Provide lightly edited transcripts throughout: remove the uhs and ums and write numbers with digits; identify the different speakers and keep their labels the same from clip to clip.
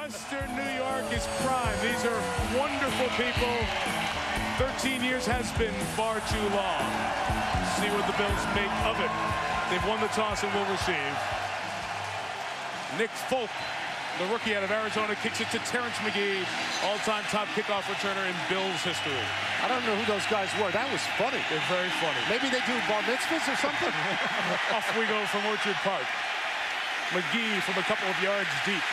Speaker 1: Western New York is prime. These are wonderful people. 13 years has been far too long. See what the Bills make of it. They've won the toss and will receive. Nick Folk, the rookie out of Arizona, kicks it to Terrence McGee, all-time top kickoff returner in Bills history.
Speaker 2: I don't know who those guys were. That was funny.
Speaker 1: They're very funny.
Speaker 2: Maybe they do bar mitzvahs or something.
Speaker 1: Off we go from Orchard Park. McGee from a couple of yards deep.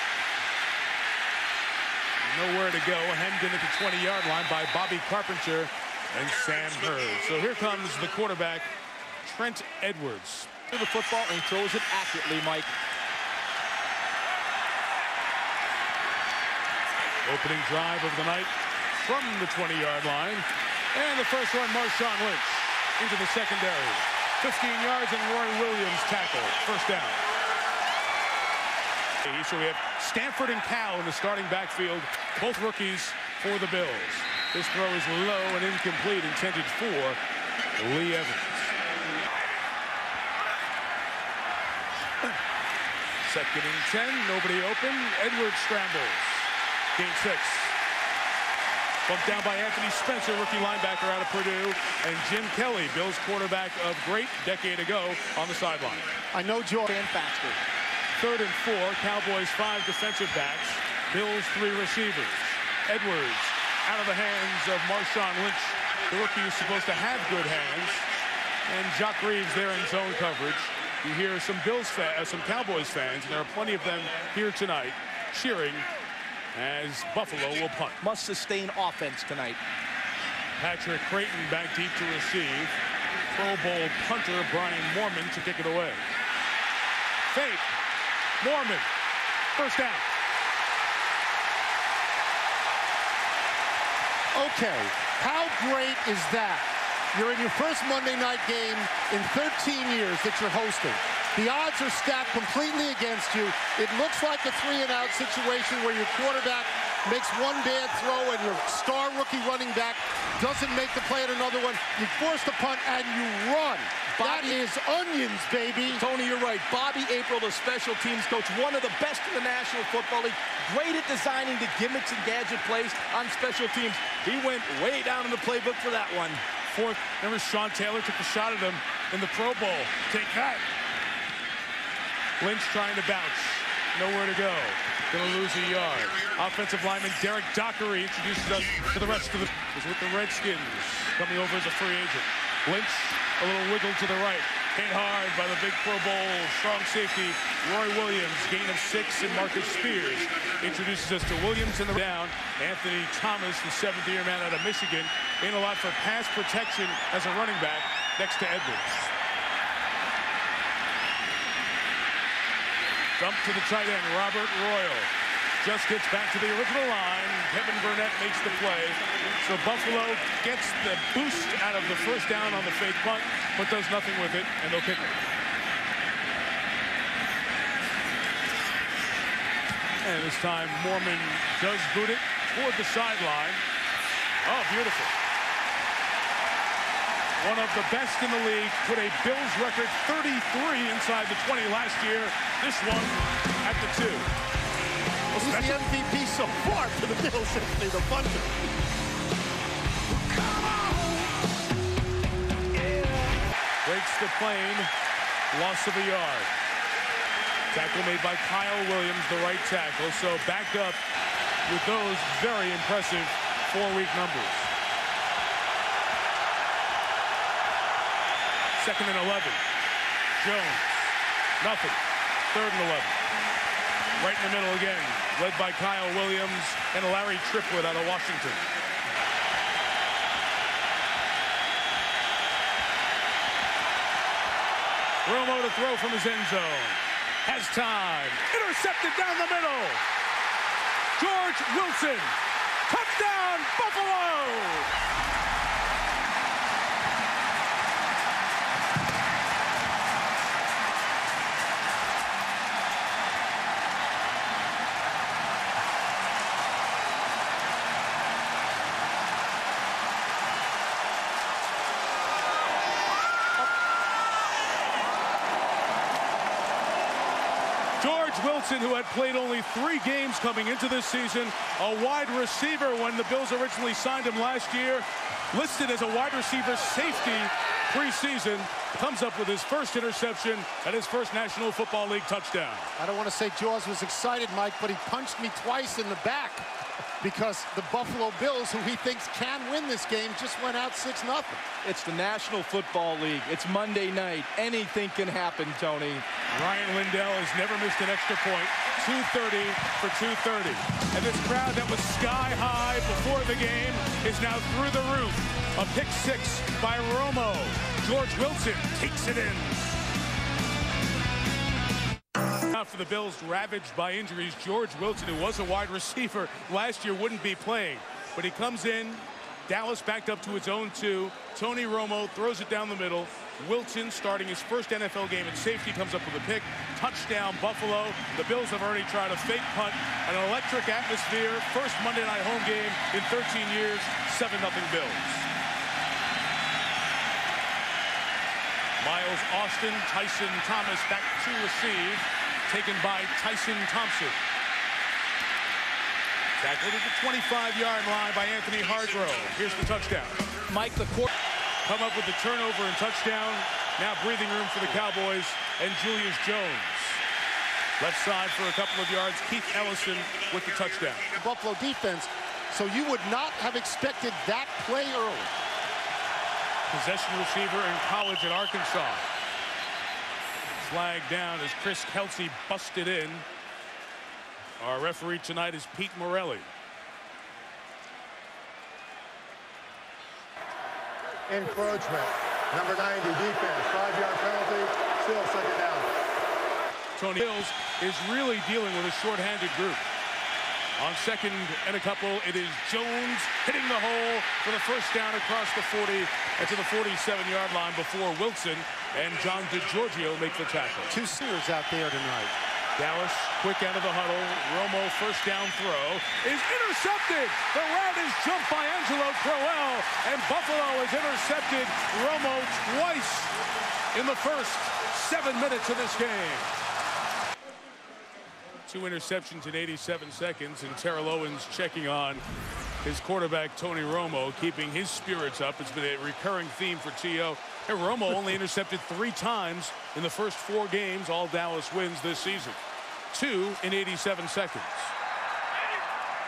Speaker 1: Nowhere to go. Hemmed in at the 20-yard line by Bobby Carpenter and Sam Hurd. So here comes the quarterback, Trent Edwards.
Speaker 3: To the football and throws it accurately, Mike.
Speaker 1: Opening drive of the night from the 20-yard line. And the first one, Marshawn Lynch into the secondary. 15 yards and Roy Williams tackle. First down. So we have Stanford and Cal in the starting backfield, both rookies for the Bills. This throw is low and incomplete, intended for Lee Evans. Second and 10, nobody open. Edwards scrambles. Gain 6. Bumped down by Anthony Spencer, rookie linebacker out of Purdue, and Jim Kelly, Bills quarterback of great decade ago, on the sideline.
Speaker 2: I know Jordan faster.
Speaker 1: Third and 4, Cowboys 5 defensive backs, Bills 3 receivers. Edwards out of the hands of Marshawn Lynch, the rookie who's supposed to have good hands, and Jock Reeves there in zone coverage. You hear some some Cowboys fans, and there are plenty of them here tonight, cheering as Buffalo will punt.
Speaker 3: Must sustain offense tonight.
Speaker 1: Patrick Creighton back deep to receive. Pro Bowl punter Brian Moorman to kick it away. Fake. Moorman. First down.
Speaker 2: Okay, how great is that? You're in your first Monday night game in 13 years that you're hosting. The odds are stacked completely against you. It looks like a 3-and-out situation where your quarterback makes one bad throw and your star rookie running back doesn't make the play at another one. You force the punt and you run. That is onions, baby.
Speaker 3: Tony, you're right. Bobby April, the special teams coach, one of the best in the National Football League. Great at designing the gimmicks and gadget plays on special teams. He went way down in the playbook for that one.
Speaker 1: Fourth, remember Sean Taylor took a shot at him in the Pro Bowl. Take that. Lynch trying to bounce. Nowhere to go. Gonna lose a yard. Offensive lineman Derek Dockery introduces us to the rest of the... is with the Redskins coming over as a free agent. Lynch, a little wiggle to the right. Hit hard by the big Pro Bowl strong safety Roy Williams. Gain of 6, and Marcus Spears introduces us to Williams in the down. Anthony Thomas, the 7th-year man out of Michigan, in a lot for pass protection as a running back next to Edwards. Dump to the tight end, Robert Royal. Just gets back to the original line. Kevin Burnett makes the play. So Buffalo gets the boost out of the first down on the fake punt, but does nothing with it, and they'll kick it. And this time, Moorman does boot it toward the sideline. Oh, beautiful. One of the best in the league, put a Bills record 33 inside the 20 last year. This one at the 2.
Speaker 2: He's the MVP so far for the Bills, simply the punter.
Speaker 1: Breaks the plane, loss of a yard. Tackle made by Kyle Williams, the right tackle. So back up with those very impressive 4-week numbers. Second and 11. Jones, nothing. Third and 11. Right in the middle again, led by Kyle Williams and Larry Triplett out of Washington. Romo to throw from his end zone. Has time. Intercepted down the middle. George Wilson. Touchdown, Buffalo! George George Wilson, who had played only 3 games coming into this season, a wide receiver when the Bills originally signed him last year, listed as a wide receiver safety preseason, comes up with his first interception and his first National Football League touchdown.
Speaker 2: I don't want to say Jaws was excited, Mike, but he punched me twice in the back because the Buffalo Bills, who he thinks can win this game, just went out 6-0.
Speaker 3: It's the National Football League. It's Monday night. Anything can happen, Tony.
Speaker 1: Ryan Lindell has never missed an extra point. 230 for 230. And this crowd that was sky high before the game is now through the roof. A pick 6 by Romo. George Wilson takes it in. Now for the Bills ravaged by injuries, George Wilson, who was a wide receiver last year, wouldn't be playing. But he comes in. Dallas backed up to its own 2. Tony Romo throws it down the middle. Wilson, starting his first NFL game at safety, comes up with a pick. Touchdown, Buffalo. The Bills have already tried a fake punt. An electric atmosphere. First Monday night home game in 13 years. 7-0 Bills. Miles Austin, Tyson Thomas back to receive. Taken by Tyson Thompson. Tackled at the 25-yard line by Anthony Hargrove. Here's the touchdown.
Speaker 3: Mike, the court
Speaker 1: come up with the turnover and touchdown. Now breathing room for the Cowboys and Julius Jones. Left side for a couple of yards. Keith Ellison with the touchdown.
Speaker 2: Buffalo defense, so you would not have expected that play early.
Speaker 1: Possession receiver in college at Arkansas. Flag down as Chris Kelsey busted in. Our referee tonight is Pete Morelli.
Speaker 4: Encroachment. Number 90, defense. 5-yard penalty. Still second down.
Speaker 1: Tony Bills is really dealing with a short-handed group. On second and a couple, it is Jones hitting the hole for the first down across the 40 and to the 47-yard line before Wilson and John DeGiorgio make the tackle.
Speaker 2: 2 seniors out there tonight.
Speaker 1: Dallas quick out of the huddle. Romo first down throw is intercepted. The route is jumped by Angelo Crowell, and Buffalo has intercepted Romo twice in the first 7 minutes of this game. 2 interceptions in 87 seconds, and Terrell Owens checking on his quarterback Tony Romo, keeping his spirits up. It's been a recurring theme for T.O. And Romo only intercepted 3 times in the first 4 games, all Dallas wins this season. 2 in 87 seconds.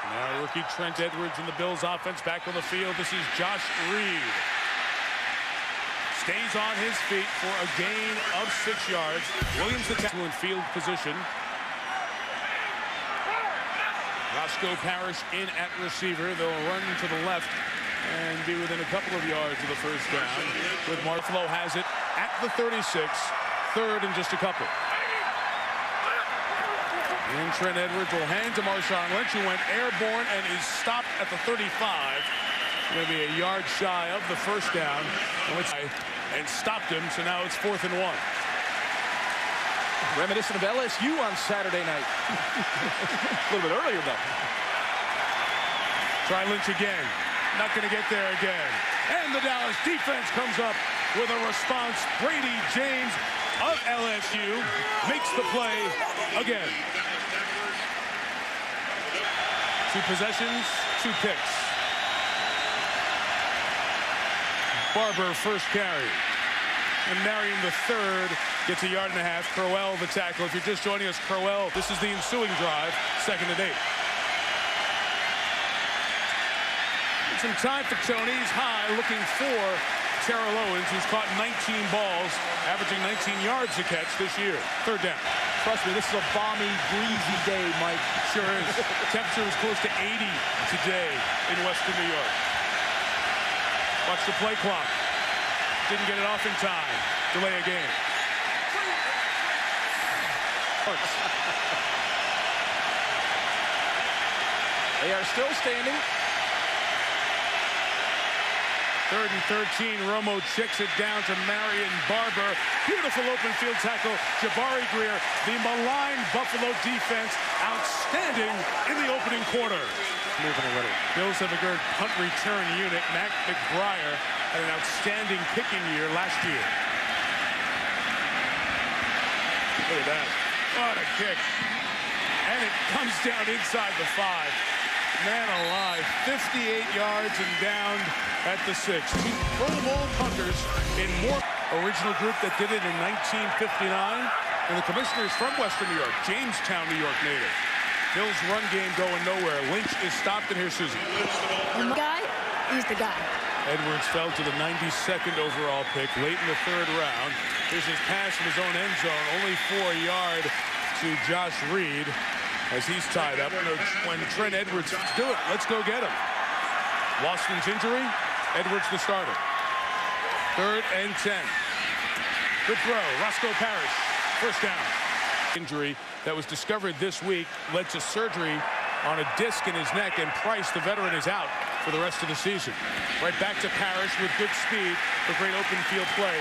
Speaker 1: Now rookie Trent Edwards in the Bills offense back on the field. This is Josh Reed. Stays on his feet for a gain of 6 yards. Williams the tackle in field position. Roscoe Parrish in at receiver. They'll run to the left and be within a couple of yards of the first down. With Buffalo has it at the 36, 3rd and just a couple. And Trent Edwards will hand to Marshawn Lynch, who went airborne and is stopped at the 35. Going to be a yard shy of the first down. And stopped him, so now it's 4th and 1.
Speaker 3: Reminiscent of LSU on Saturday night. A little bit earlier, though.
Speaker 1: Try Lynch again. Not going to get there again. And the Dallas defense comes up with a response. Brady James of LSU makes the play again. 2 possessions, 2 picks. Barber first carry. And Marion the 3rd gets a 1.5 yards. Crowell the tackle. If you're just joining us, Crowell, this is the ensuing drive, 2nd and 8. Some time for Tony. He's high, looking for Terrell Owens, who's caught 19 balls, averaging 19 yards a catch this year. 3rd down.
Speaker 3: Trust me, this is a balmy, breezy day, Mike.
Speaker 1: Sure is. Temperature is close to 80 today in western New York. Watch the play clock. Didn't get it off in time. Delay a game.
Speaker 3: They are still standing.
Speaker 1: 3rd and 13. Romo checks it down to Marion Barber. Beautiful open field tackle. Jabari Greer. The maligned Buffalo defense. Outstanding in the opening quarter.
Speaker 2: Moving a little.
Speaker 1: Bills have a good punt return unit. Mac McBriar had an outstanding kicking year last year. Look at that. What a kick. And it comes down inside the 5. Man alive, 58 yards and down at the 6. 2 Pro Bowl punters in more. Original group that did it in 1959. And the commissioner is from Western New York, Jamestown, New York native. Bill's run game going nowhere. Lynch is stopped, and here's Susie.
Speaker 5: The guy, he's the guy.
Speaker 1: Edwards fell to the 92nd overall pick late in the 3rd round. Here's his pass from his own end zone, only 4 yards to Josh Reed. As he's tied up, when Trent Edwards, do it, let's go get him. Waston's injury, Edwards the starter. 3rd and 10. Good throw, Roscoe Parrish, first down. Injury that was discovered this week led to surgery on a disc in his neck, and Price, the veteran, is out for the rest of the season. Right back to Parrish with good speed for great open field play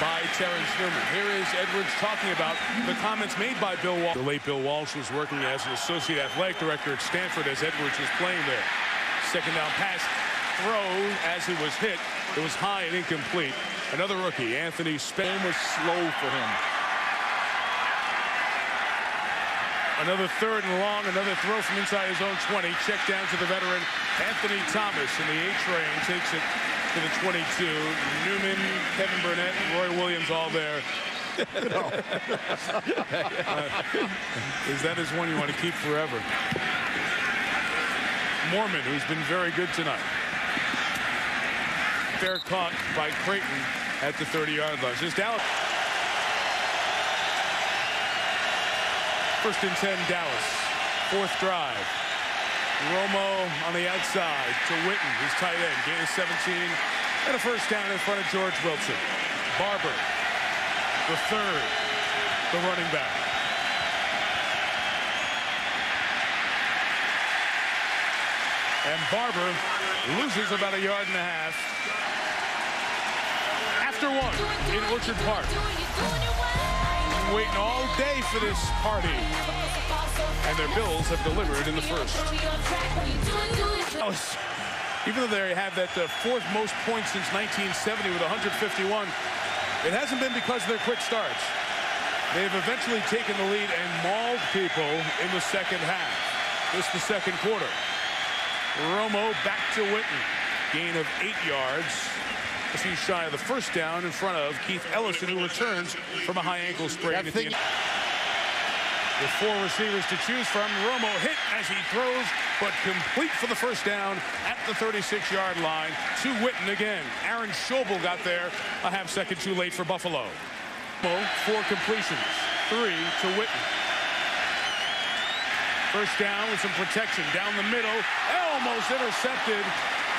Speaker 1: by Terrence Newman. Here is Edwards talking about the comments made by Bill Walsh. The late Bill Walsh was working as an associate athletic director at Stanford as Edwards was playing there. Second down pass, throw as he was hit. It was high and incomplete. Another rookie, Anthony Spain, was slow for him. Another 3rd and long, another throw from inside his own 20. Check down to the veteran, Anthony Thomas in the A train. Takes it to the 22. Newman, Kevin Burnett, Roy Williams all there. Is that one you want to keep forever? Mormon, who's been very good tonight. Fair caught by Creighton at the 30-yard line. Just Dallas. 1st and 10, Dallas. 4th drive. Romo on the outside to Witten, his tight end. Gain of 17 and a first down in front of George Wilson. Barber, the 3rd, the running back. And Barber loses about 1.5 yards. After 1 in Orchard Park. Waiting all day for this party, and their Bills have delivered in the 1st. Even though they have that 4th most points since 1970 with 151, it hasn't been because of their quick starts. They've eventually taken the lead and mauled people in the 2nd half. This is the 2nd quarter. Romo back to Witten, gain of 8 yards. He's shy of the first down in front of Keith Ellison, who returns from a high ankle sprain. With 4 receivers to choose from, Romo hit as he throws, but complete for the first down at the 36-yard line to Witten again. Aaron Schobel got there a half-second too late for Buffalo. 4 completions, 3 to Witten. First down with some protection down the middle, almost intercepted.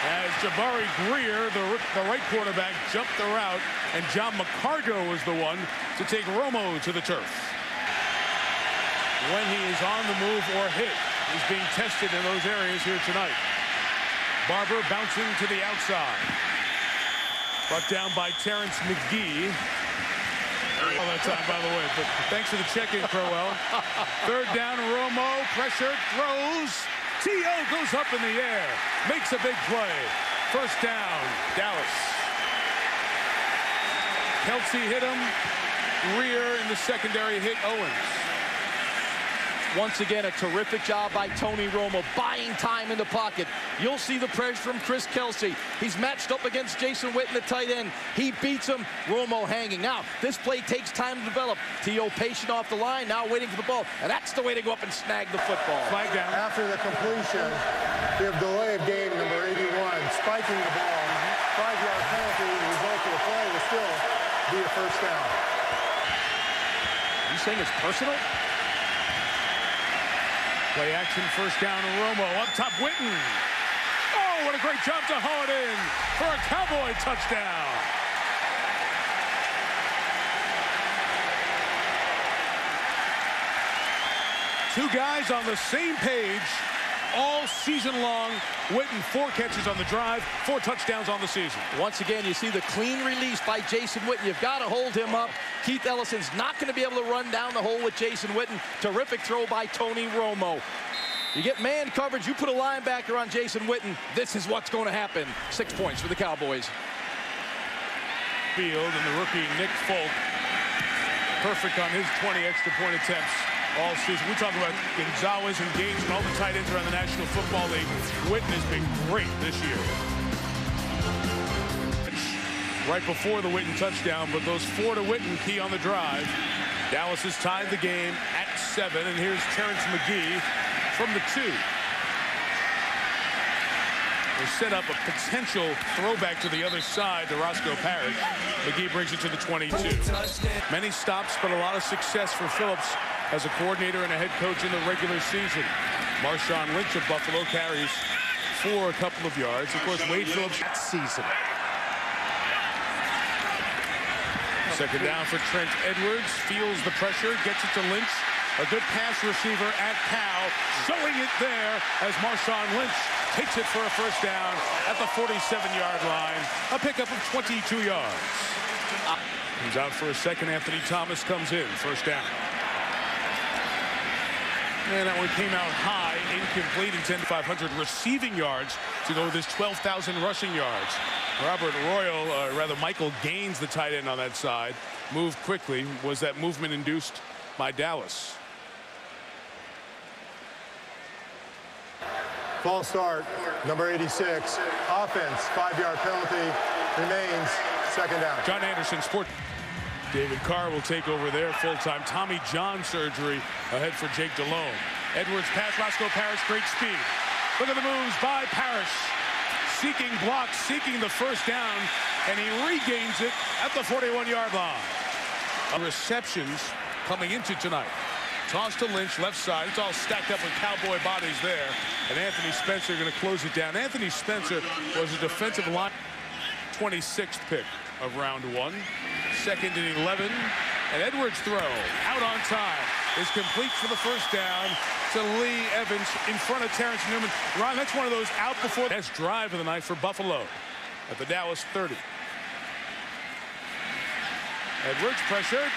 Speaker 1: As Jabari Greer, the right quarterback, jumped the route, and John McCargo was the one to take Romo to the turf. When he is on the move or hit, he's being tested in those areas here tonight. Barber bouncing to the outside. Brought down by Terrence McGee. All that time, by the way, but thanks for the check-in, Crowell. 3rd down, Romo, pressure, throws. T.O. goes up in the air, makes a big play. First down, Dallas. Kelsey hit him. Greer in the secondary hit Owens.
Speaker 3: Once again, a terrific job by Tony Romo, buying time in the pocket. You'll see the pressure from Chris Kelsey. He's matched up against Jason Witten, the tight end. He beats him, Romo hanging. Now, this play takes time to develop. T.O. patient off the line, now waiting for the ball. And that's the way to go up and snag the football.
Speaker 1: Flag down.
Speaker 4: After the completion, we have delay of game number 81, spiking the ball. 5-yard penalty. The result of the play will still be a first down.
Speaker 3: Are you saying it's personal?
Speaker 1: Play action, first down, Romo up top, Witten. Oh, what a great job to haul it in for a Cowboy touchdown. Two guys on the same page all season long. Witten, 4 catches on the drive, 4 touchdowns on the season.
Speaker 3: Once again, you see the clean release by Jason Witten. You've got to hold him up. Keith Ellison's not going to be able to run down the hole with Jason Witten. Terrific throw by Tony Romo. You get man coverage, you put a linebacker on Jason Witten, this is what's going to happen. 6 points for the Cowboys.
Speaker 1: Field and the rookie Nick Folk, perfect on his 20 extra point attempts. all season. We talk about Gonzalez and Gaines and all the tight ends around the National Football League. Witten has been great this year. Right before the Witten touchdown, but those 4 to Witten key on the drive. Dallas has tied the game at 7, and here's Terrence McGee from the 2. They set up a potential throwback to the other side to Roscoe Parrish. McGee brings it to the 22. Many stops, but a lot of success for Phillips as a coordinator and a head coach in the regular season. Marshawn Lynch of Buffalo carries for a couple of yards. Of course, Wade Phillips season. Second down for Trent Edwards. Feels the pressure, gets it to Lynch. A good pass receiver at Powell, showing it there as Marshawn Lynch takes it for a first down at the 47-yard line. A pickup of 22 yards. Comes out for a second. Anthony Thomas comes in. First down. And that one came out high, incomplete, intended 500 receiving yards to go with his 12,000 rushing yards. Robert Royal, Michael Gaines, the tight end on that side, moved quickly. Was that movement induced by Dallas?
Speaker 4: False start, number 86. Offense, 5-yard penalty. Remains second down.
Speaker 1: John Anderson, Sport. David Carr will take over there full-time. Tommy John surgery ahead for Jake Delhomme. Edwards pass, Roscoe Parrish, great speed. Look at the moves by Parrish. Seeking blocks, seeking the first down, and he regains it at the 41-yard line. Receptions coming into tonight. Toss to Lynch, left side. It's all stacked up with Cowboy bodies there. And Anthony Spencer going to close it down. Anthony Spencer was a defensive line 26th pick of round 1. Second and 11. And Edwards' throw out on time is complete for the first down to Lee Evans in front of Terrence Newman. Ron, that's one of those out before the best drive of the night for Buffalo at the Dallas 30. Edwards pressured.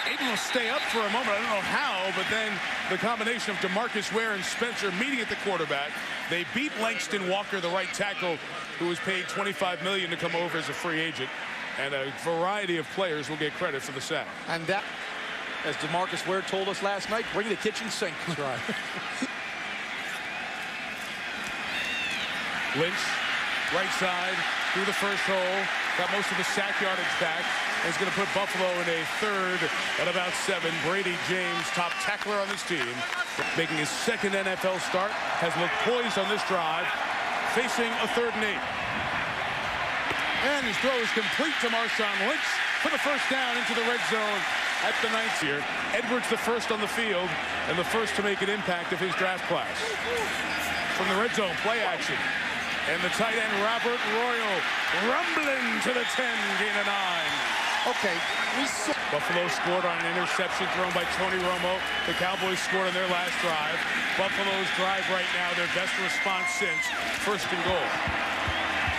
Speaker 1: Able to stay up for a moment. I don't know how, but then the combination of DeMarcus Ware and Spencer meeting at the quarterback. They beat Langston Walker, the right tackle, who was paid $25 million to come over as a free agent. And a variety of players will get credit for the sack.
Speaker 3: And that, as DeMarcus Ware told us last night, bring the kitchen sink.
Speaker 2: That's right.
Speaker 1: Lynch, right side, through the first hole. Got most of the sack yardage back. And is going to put Buffalo in a third at about 7. Brady James, top tackler on this team, making his second NFL start, has looked poised on this drive, facing a 3rd and 8. And his throw is complete to Marshawn Lynch for the first down into the red zone at the 9th here. Edwards the first on the field and the first to make an impact of his draft class. From the red zone, play action. And the tight end, Robert Royal, rumbling to the 10, gain of 9.
Speaker 2: Okay,
Speaker 1: Buffalo scored on an interception thrown by Tony Romo. The Cowboys scored on their last drive. Buffalo's drive right now, their best response since 1st and goal.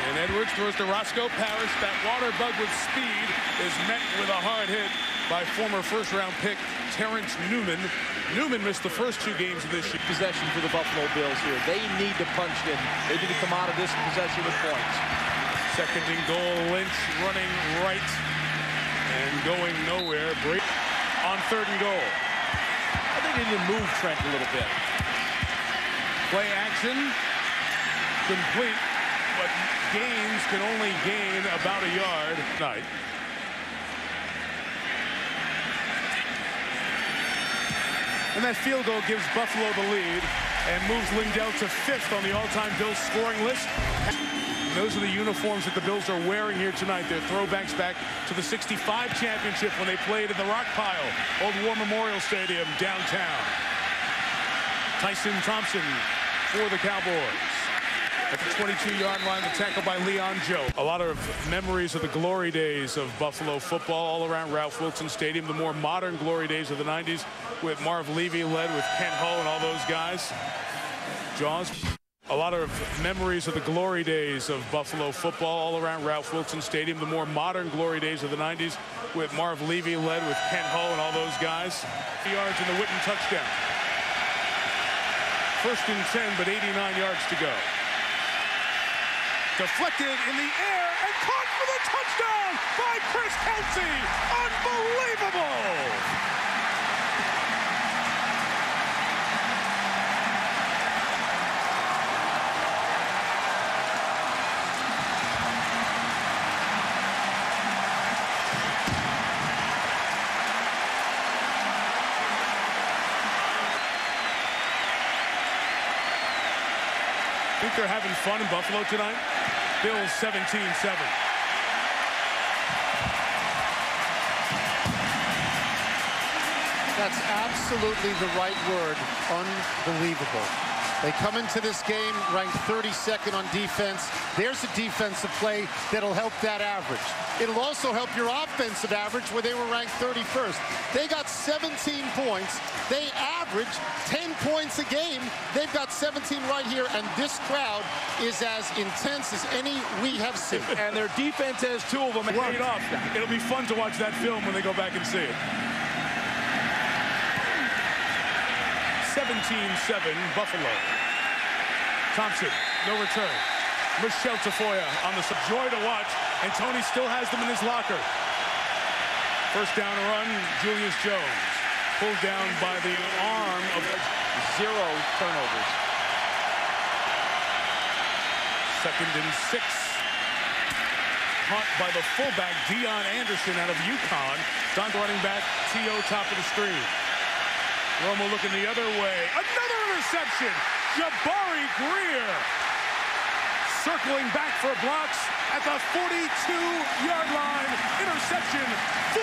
Speaker 1: And Edwards throws to Roscoe Parrish. That water bug with speed is met with a hard hit by former first-round pick Terrence Newman. Newman missed the first 2 games of this year.
Speaker 3: Possession for the Buffalo Bills here. They need to punch in. They need to come out of this possession with points.
Speaker 1: Second and goal, Lynch running right and going nowhere. Break on 3rd and goal.
Speaker 3: I think they need to move Trent a little bit.
Speaker 1: Play action, complete, but Gaines can only gain about a yard tonight. And that field goal gives Buffalo the lead and moves Lindell to 5th on the all-time Bills scoring list. And those are the uniforms that the Bills are wearing here tonight. They're throwbacks back to the '65 championship when they played in the Rock Pile, Old War Memorial Stadium downtown. Tyson Thompson for the Cowboys. At the 22-yard line, the tackle by Leon Joe. A lot of memories of the glory days of Buffalo football all around Ralph Wilson Stadium. The more modern glory days of the 90s with Marv Levy led with Ken Hull and all those guys. Jaws. A lot of memories of the glory days of Buffalo football all around Ralph Wilson Stadium. The more modern glory days of the 90s with Marv Levy led with Ken Hull and all those guys. Yards in the Witten touchdown. 1st and 10, but 89 yards to go. Deflected in the air and caught for the touchdown by Chris Kelsey. Unbelievable! Think they're having fun in Buffalo tonight? Bills 17-7.
Speaker 2: That's absolutely the right word. Unbelievable. They come into this game ranked 32nd on defense. There's a defensive play that'll help that average. It'll also help your offensive average where they were ranked 31st. They got 17 points. They average 10 points a game. They've got 17 right here, and this crowd is as intense as any we have seen.
Speaker 3: And their defense has two of them.
Speaker 1: Paid off. It'll be fun to watch that film when they go back and see it. 17-7 Buffalo. Thompson, no return. Michel Tafoya on the joy to watch, and Tony still has them in his locker. First down run, Julius Jones. Pulled down by the arm of
Speaker 3: 0 turnovers.
Speaker 1: 2nd and 6. Caught by the fullback, Dion Anderson out of UConn. Don running back, T.O. top of the screen. Romo looking the other way. Another interception. Jabari Greer circling back for blocks at the 42-yard line. Interception 4.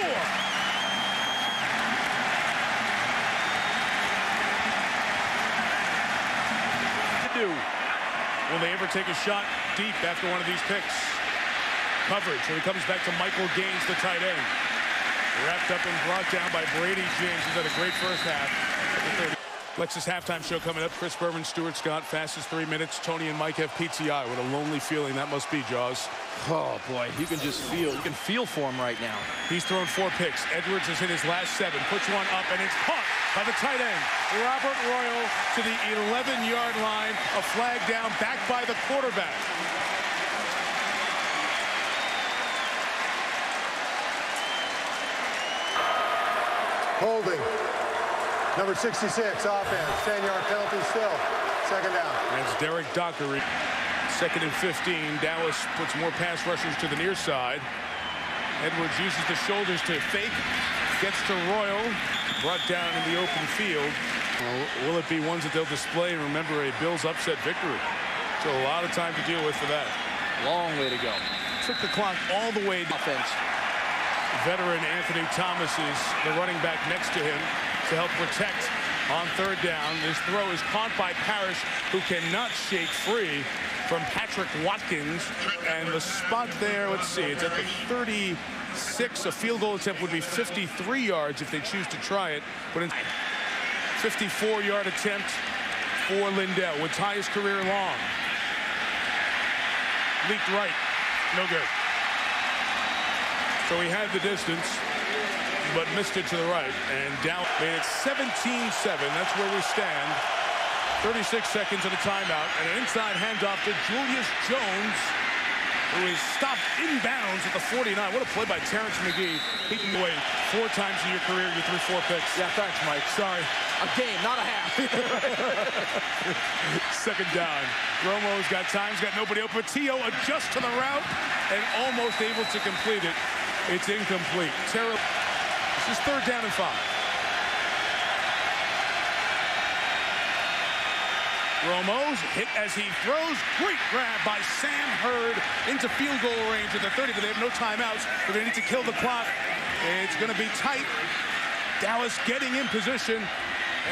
Speaker 1: Will they ever take a shot deep after one of these picks? Coverage. And it comes back to Michael Gaines, the tight end. Wrapped up and brought down by Brady James, who's had a great first half. Lexus halftime show coming up. Chris Berman, Stuart Scott, fastest 3 minutes. Tony and Mike have PTI. What a lonely feeling that must be, Jaws.
Speaker 3: Oh, boy, you can just feel, you can feel for him right now.
Speaker 1: He's thrown 4 picks. Edwards has hit his last 7. Puts one up, and it's caught by the tight end. Robert Royal to the 11-yard line. A flag down, back by the quarterback.
Speaker 4: Holding. Number 66, offense. 10-yard penalty still. 2nd down.
Speaker 1: That's Derek Dockery. 2nd and 15. Dallas puts more pass rushers to the near side. Edwards uses the shoulders to fake. Gets to Royal. Brought down in the open field. Well, will it be ones that they'll display and remember a Bills upset victory? So a lot of time to deal with for that.
Speaker 3: Long way to go.
Speaker 1: Took the clock all the way to
Speaker 3: Offense.
Speaker 1: Veteran Anthony Thomas is the running back next to him to help protect on 3rd down. This throw is caught by Parrish, who cannot shake free from Patrick Watkins. And the spot there, let's see, it's at the 36. A field goal attempt would be 53 yards if they choose to try it. But in 54-yard attempt for Lindell would tie his career long. Leaked right. No good. So he had the distance, but missed it to the right. And down made it 17-7. That's where we stand. 36 seconds of a timeout. And an inside handoff to Julius Jones, who is stopped inbounds at the 49. What a play by Terrence McGee. Keeping away 4 times in your career. You threw 4 picks.
Speaker 3: Yeah, thanks, Mike.
Speaker 1: Sorry.
Speaker 3: A game, not a half.
Speaker 1: 2nd down. Romo's got time. He's got nobody open. T.O. adjusts to the route and almost able to complete it. It's incomplete. Terrible. This is 3rd down and 5. Romo's hit as he throws. Great grab by Sam Hurd into field goal range at the 30, but they have no timeouts. But they need to kill the clock. It's going to be tight. Dallas getting in position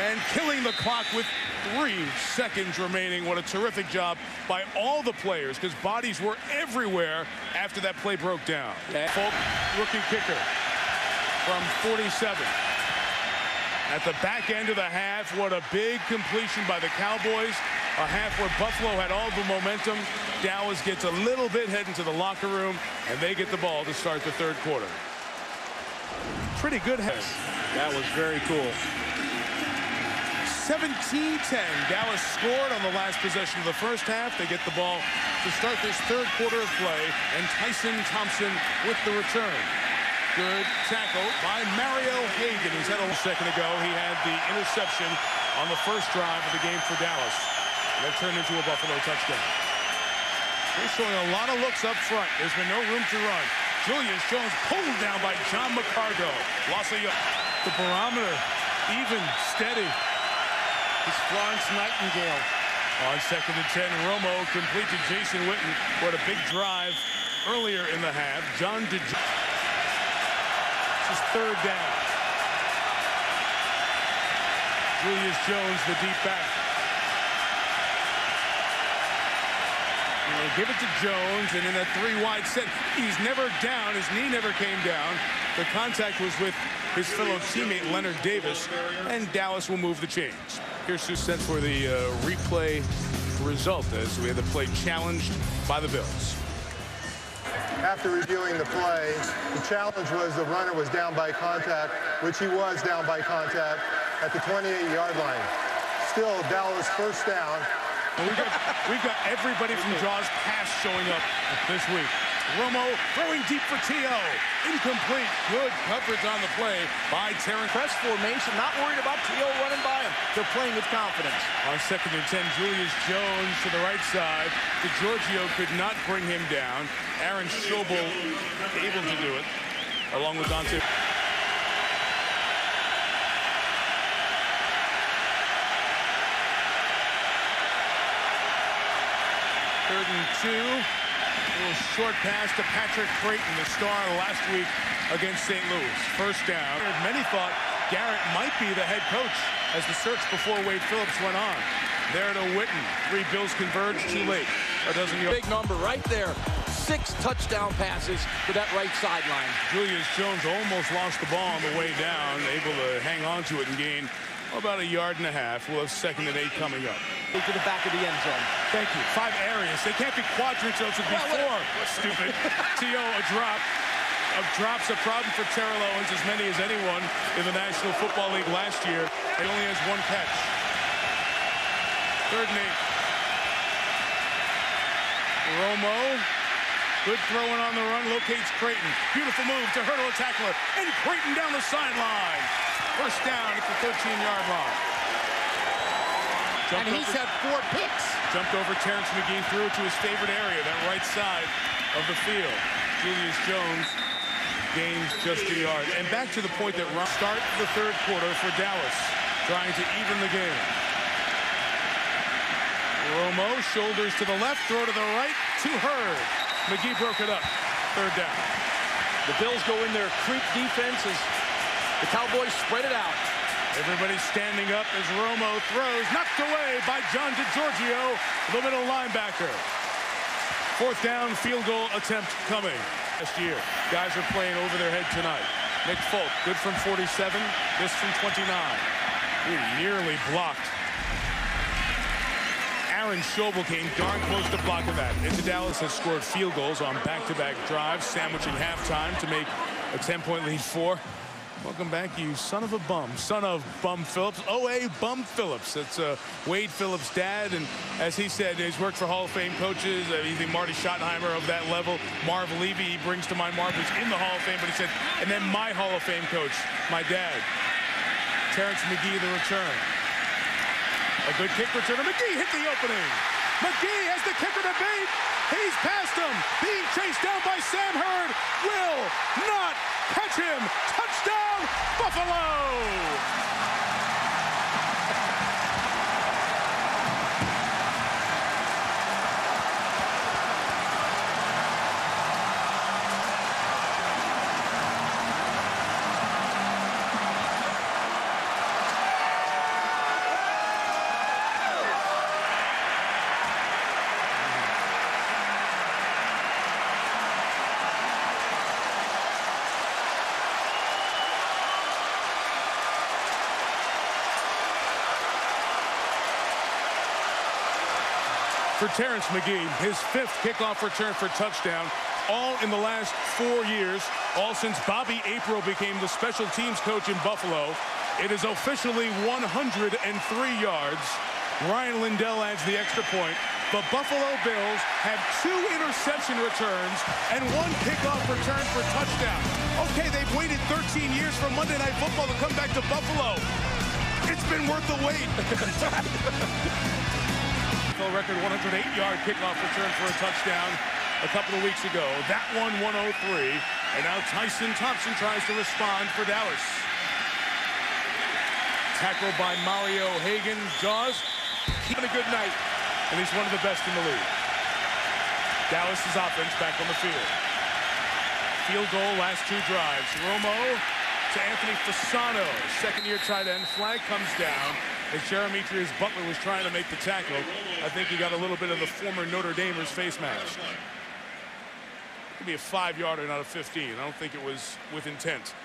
Speaker 1: and killing the clock with 3 seconds remaining. What a terrific job by all the players, because bodies were everywhere after that play broke down. Folk, rookie kicker from 47. At the back end of the half, what a big completion by the Cowboys. A half where Buffalo had all the momentum. Dallas gets a little bit heading to the locker room, and they get the ball to start the 3rd quarter. Pretty good head.
Speaker 3: That was very cool.
Speaker 1: 17-10. Dallas scored on the last possession of the first half. They get the ball to start this 3rd quarter of play, and Tyson Thompson with the return. Good tackle by Mario Hagan. He's had a second ago. He had the interception on the first drive of the game for Dallas. That turned into a Buffalo touchdown. They're showing a lot of looks up front. There's been no room to run. Julius Jones pulled down by John McCargo. Loss of the barometer, even, steady.
Speaker 2: It's Florence Nightingale.
Speaker 1: On 2nd and 10, Romo complete to Jason Witten. What a big drive earlier in the half. John DeJohn. This is 3rd down. Julius Jones, the deep back. Give it to Jones, and in a 3-wide set, he's never down. His knee never came down. The contact was with his fellow teammate Leonard Davis, and Dallas will move the chains. Here's 2 cents for the replay result, as we had the play challenged by the Bills.
Speaker 4: After reviewing the play, the challenge was the runner was down by contact, which he was down by contact at the 28-yard line. Still, Dallas 1st down.
Speaker 1: Well, we've got everybody from Jaws pass showing up this week. Romo throwing deep for T.O. Incomplete. Good coverage on the play by Terrence.
Speaker 3: Press formation, not worried about T.O. running by him. They're playing with confidence.
Speaker 1: On 2nd and 10, Julius Jones to the right side. DeGiorgio could not bring him down. Aaron Schobel able to do it, along with Dante. 3rd and 2. A little short pass to Patrick Creighton, the star last week against St. Louis. 1st down. Many thought Garrett might be the head coach as the search before Wade Phillips went on. There to Witten. 3 Bills converge, too late. A dozen yards.
Speaker 3: Big number right there. 6 touchdown passes to that right sideline.
Speaker 1: Julius Jones almost lost the ball on the way down, able to hang on to it and gain about 1.5 yards. We'll have 2nd and 8 coming up.
Speaker 3: To the back of the end zone.
Speaker 1: Thank you. 5 areas. They can't be quadrants, so it would be 4. Stupid. T.O. a drop. Drops a problem for Terrell Owens, as many as anyone in the National Football League last year. He only has 1 catch. 3rd and 8. Romo. Good throwing on the run. Locates Creighton. Beautiful move to hurdle a tackler. And Creighton down the sideline. 1st down at the 13-yard line.
Speaker 2: And he's had 4 picks.
Speaker 1: Jumped over Terrence McGee, threw it to his favorite area, that right side of the field. Julius Jones gains just 1 yard. And back to the point that Ron start the 3rd quarter for Dallas, trying to even the game. Romo, shoulders to the left, throw to the right, to Hurd. McGee broke it up. 3rd down.
Speaker 3: The Bills go in their creep defense as the Cowboys spread it out.
Speaker 1: Everybody standing up as Romo throws, knocked away by John DeGiorgio, the middle linebacker. 4th down, field goal attempt coming. Last year, guys are playing over their head tonight. Nick Folk, good from 47, this from 29. Ooh, nearly blocked. Aaron Schobel came darn close to blocking that. Into Dallas has scored field goals on back-to-back drives, sandwiching halftime to make a 10-point lead 4. Welcome back, you son of a bum. Son of Bum Phillips. O.A. Bum Phillips. That's Wade Phillips' dad. And as he said, he's worked for Hall of Fame coaches. He's the Marty Schottenheimer of that level. Marv Levy, he brings to mind Marv was in the Hall of Fame. But he said, and then my Hall of Fame coach, my dad. Terrence McGee, the return. A good kick return. McGee hit the opening. McGee has the kicker to beat. He's past him. Being chased down by Sam Hurd. Will not catch him. Touchdown, Buffalo! For Terrence McGee, his 5th kickoff return for touchdown, all in the last 4 years, all since Bobby April became the special teams coach in Buffalo. It is officially 103 yards. Ryan Lindell adds the extra point. The Buffalo Bills have 2 interception returns and 1 kickoff return for touchdown. Okay, they've waited 13 years for Monday Night Football to come back to Buffalo. It's been worth the wait. Record 108-yard kickoff return for a touchdown a couple of weeks ago. That one 103. And now Tyson Thompson tries to respond for Dallas. Tackled by Mario Hagan. Jaws keeping a good night. at least one of the best in the league. Dallas's offense back on the field. Field goal, last two drives. Romo to Anthony Fasano, second-year tight end. Flag comes down as Jeremetrius Butler was trying to make the tackle. I think he got a little bit of the former Notre Damer's face mask. It could be a 5-yarder, not a 15. I don't think it was with intent.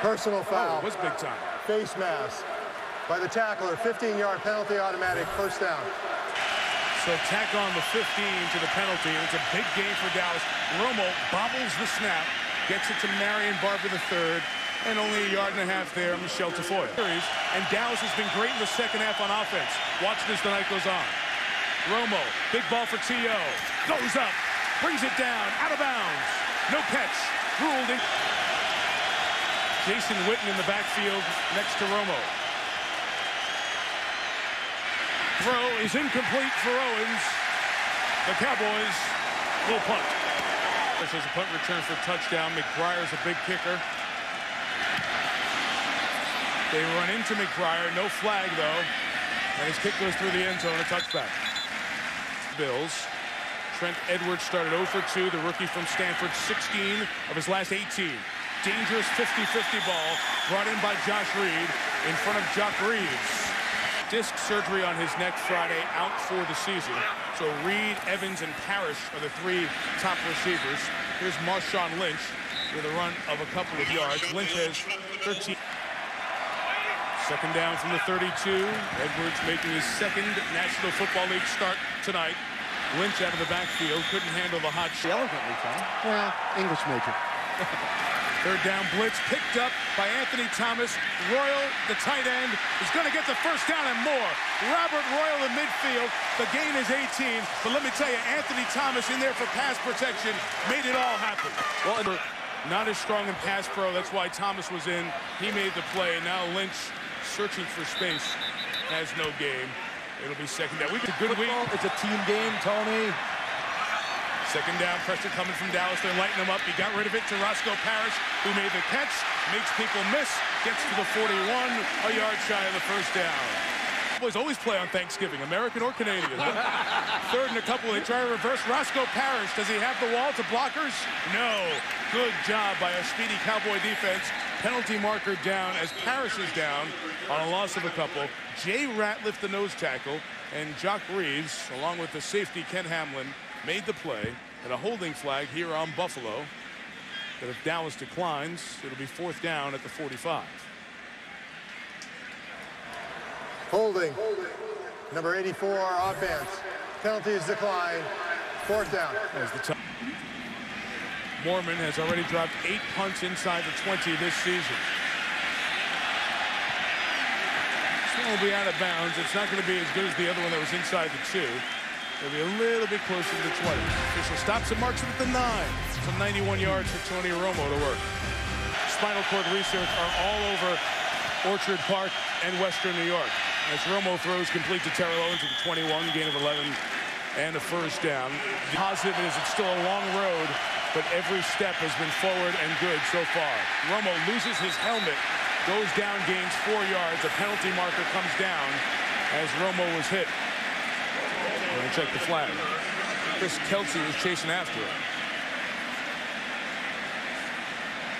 Speaker 4: Personal foul.
Speaker 1: Oh, it was big time.
Speaker 4: Face mask by the tackler. 15-yard penalty, automatic, first down.
Speaker 1: So tack on the 15 to the penalty, and it's a big game for Dallas. Romo bobbles the snap, gets it to Marion Barber III, and only a yard and a half there, Michel Tafoya. And Dallas has been great in the second half on offense. Watch this, the night goes on. Romo, big ball for T.O. Goes up, brings it down, out of bounds. No catch, ruled in. Jason Witten in the backfield next to Romo. Throw is incomplete for Owens. The Cowboys will punt. This is a punt return for touchdown. McBriar's a big kicker. They run into McBriar. No flag, though. And his kick goes through the end zone, a touchback. Bills. Trent Edwards started 0 for 2. The rookie from Stanford, 16 of his last 18. Dangerous 50-50 ball brought in by Josh Reed in front of Jock Reeves. Disc surgery on his neck Friday, out for the season. So Reed, Evans, and Parrish are the three top receivers. Here's Marshawn Lynch with a run of a couple of yards. Lynch has 13. Second down from the 32. Edwards making his second National Football League start tonight. Lynch out of the backfield, couldn't handle the hot shot.
Speaker 3: Elegantly, Tom.
Speaker 2: Well, English major.
Speaker 1: Third down blitz picked up by Anthony Thomas. Royal, the tight end, is going to get the first down and more. Robert Royal in midfield. The gain is 18. But let me tell you, Anthony Thomas in there for pass protection made it all happen. Well, not as strong in pass pro. That's why Thomas was in. He made the play. Now Lynch searching for space. Has no game. It'll be second down. We get a good week.
Speaker 3: It's a team game, Tony.
Speaker 1: Second down, pressure coming from Dallas. They're lighting him up. He got rid of it to Roscoe Parrish, who made the catch, makes people miss, gets to the 41, a yard shy of the first down. Boys always play on Thanksgiving, American or Canadian. Third and a couple, they try to reverse. Roscoe Parrish, does he have the wall to blockers? No. Good job by a speedy Cowboy defense. Penalty marker down as Parrish is down on a loss of a couple. Jay Ratliff, the nose tackle, and Jock Reeves, along with the safety Ken Hamlin, made the play, and a holding flag here on Buffalo. But if Dallas declines, it'll be fourth down at the 45.
Speaker 4: Holding. Number 84, offense. Penalties decline. Fourth down.
Speaker 1: As the time. Mormon has already dropped 8 punts inside the 20 this season. This one will be out of bounds. It's not going to be as good as the other one that was inside the 2. It'll be a little bit closer to the 20. Official stops and marks it at the 9. Some 91 yards for Tony Romo to work. Spinal cord research are all over Orchard Park and Western New York. As Romo throws complete to Terrell Owens at the 21, gain of 11 and a first down. The positive is it's still a long road, but every step has been forward and good so far. Romo loses his helmet, goes down, gains 4 yards. A penalty marker comes down as Romo was hit. We're going to check the flag. Chris Kelsey was chasing after him.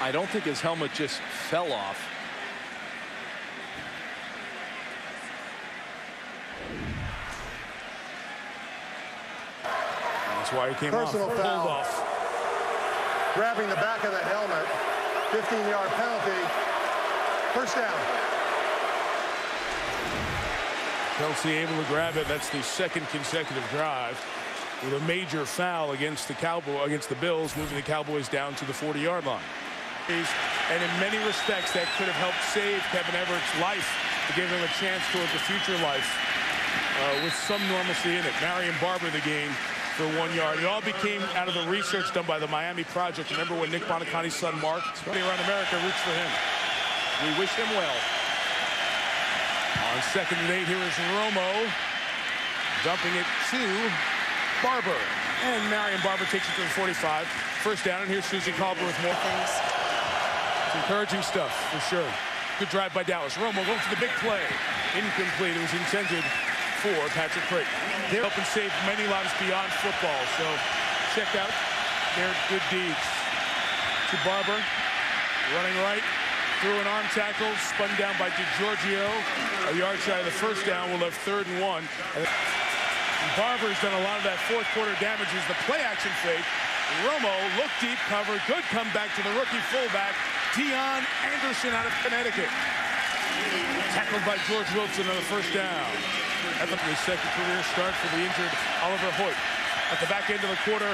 Speaker 3: I don't think his helmet just fell off.
Speaker 1: That's why he came
Speaker 4: Personal
Speaker 1: off.
Speaker 4: foul.
Speaker 1: Pulled off.
Speaker 4: Grabbing the back of the helmet. 15-yard penalty. First down.
Speaker 1: Kelsey able to grab it. That's the second consecutive drive with a major foul against the Bills, moving the Cowboys down to the 40-yard line. And in many respects, that could have helped save Kevin Everett's life to give him a chance towards a future life with some normalcy in it. Marion Barber the game for 1 yard. It all became out of the research done by the Miami Project. Remember when Nick Bonacani's son Mark, around America, roots for him. We wish him well. On second and 8, here is Romo dumping it to Barber. And Marion Barber takes it to the 45. First down, and here's Susie Colbert with more things. It's encouraging stuff, for sure. Good drive by Dallas. Romo going for the big play. Incomplete. It was intended for Patrick Creighton. They're helping save many lives beyond football. So check out their good deeds. To Barber. Running right. Through an arm tackle. Spun down by DiGiorgio. A yard shy of the first down. We'll have 3rd and 1. And Barber's done a lot of that fourth quarter damage as the play action fake. Romo looked deep, covered, good comeback to the rookie fullback, Dion Anderson out of Connecticut. Tackled by George Wilson on the first down. At the second career start for the injured Oliver Hoyt. At the back end of the quarter,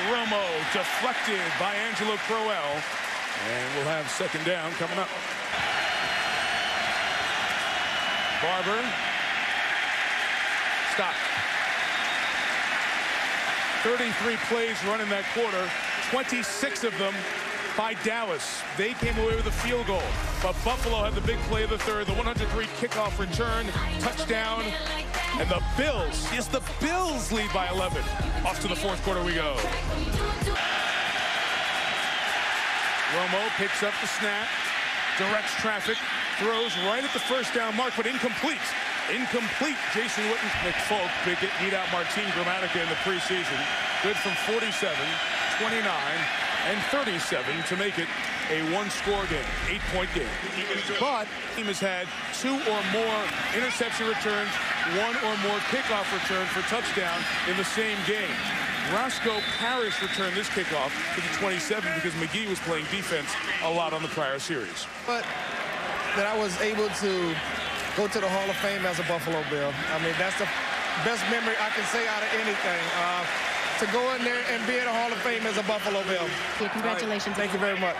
Speaker 1: Romo deflected by Angelo Crowell. And we'll have 2nd down coming up. Barber. Stop. 33 plays running that quarter, 26 of them by Dallas. They came away with a field goal, but Buffalo had the big play of the third, the 103 kickoff return, touchdown, and the Bills, yes, the Bills lead by 11. Off to the fourth quarter we go. Romo picks up the snap, directs traffic, throws right at the first down mark, but incomplete. Incomplete. Jason Witten. McFolk beat out Martin Gramatica in the preseason. Good from 47, 29, and 37 to make it a one-score game, 8-point game. But the team has had 2 or more interception returns, 1 or more kickoff return for touchdown in the same game. Roscoe Parrish returned this kickoff to the 27 because McGee was playing defense a lot on the prior series.
Speaker 6: But that I was able to go to the Hall of Fame as a Buffalo Bill. I mean, that's the best memory I can say out of anything. To go in there and be in the Hall of Fame as a Buffalo Bill.
Speaker 5: Yeah, congratulations.
Speaker 6: Thank you very much.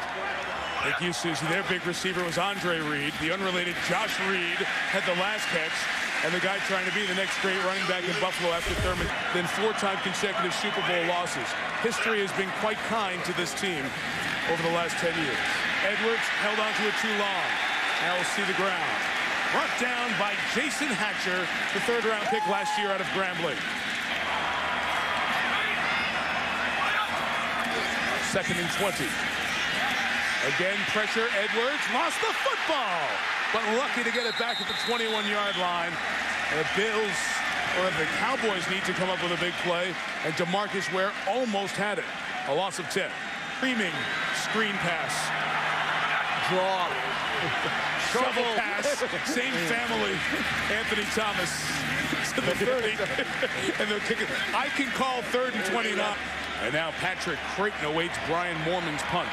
Speaker 1: Thank you, Susie. Their big receiver was Andre Reed. The unrelated Josh Reed had the last catch. And the guy trying to be the next great running back in Buffalo after Thurman, then 4-time consecutive Super Bowl losses. History has been quite kind to this team over the last 10 years. Edwards held on to it too long. Now we'll see the ground. Brought down by Jason Hatcher, the 3rd-round pick last year out of Grambling. 2nd and 20. Again, pressure. Edwards lost the football, but lucky to get it back at the 21-yard line. And the Bills, or the Cowboys, need to come up with a big play, and DeMarcus Ware almost had it. A loss of 10. Screaming screen pass. Draw. Shovel pass. Same family. Anthony Thomas. And they'll kick it. I can call 3rd and 29. And now Patrick Creighton awaits Brian Moorman's punt.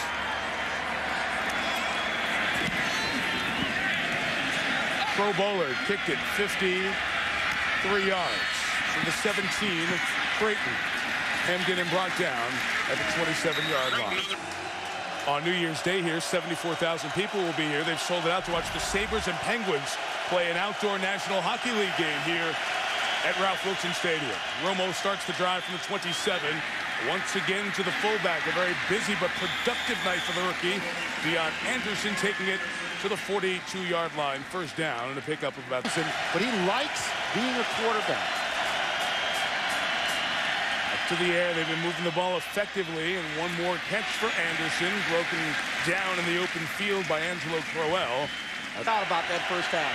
Speaker 1: Pro Bowler kicked it 53 yards from the 17. Creighton hemmed in and brought down at the 27-yard line. On New Year's Day here, 74,000 people will be here. They've sold it out to watch the Sabres and Penguins play an outdoor National Hockey League game here at Ralph Wilson Stadium. Romo starts the drive from the 27. Once again to the fullback. A very busy but productive night for the rookie. Dion Anderson taking it to the 42-yard line. 1st down and a pickup of about 10.
Speaker 2: But he likes being a quarterback.
Speaker 1: Up to the air. They've been moving the ball effectively. And one more catch for Anderson. Broken down in the open field by Angelo Crowell.
Speaker 3: Thought about that first half.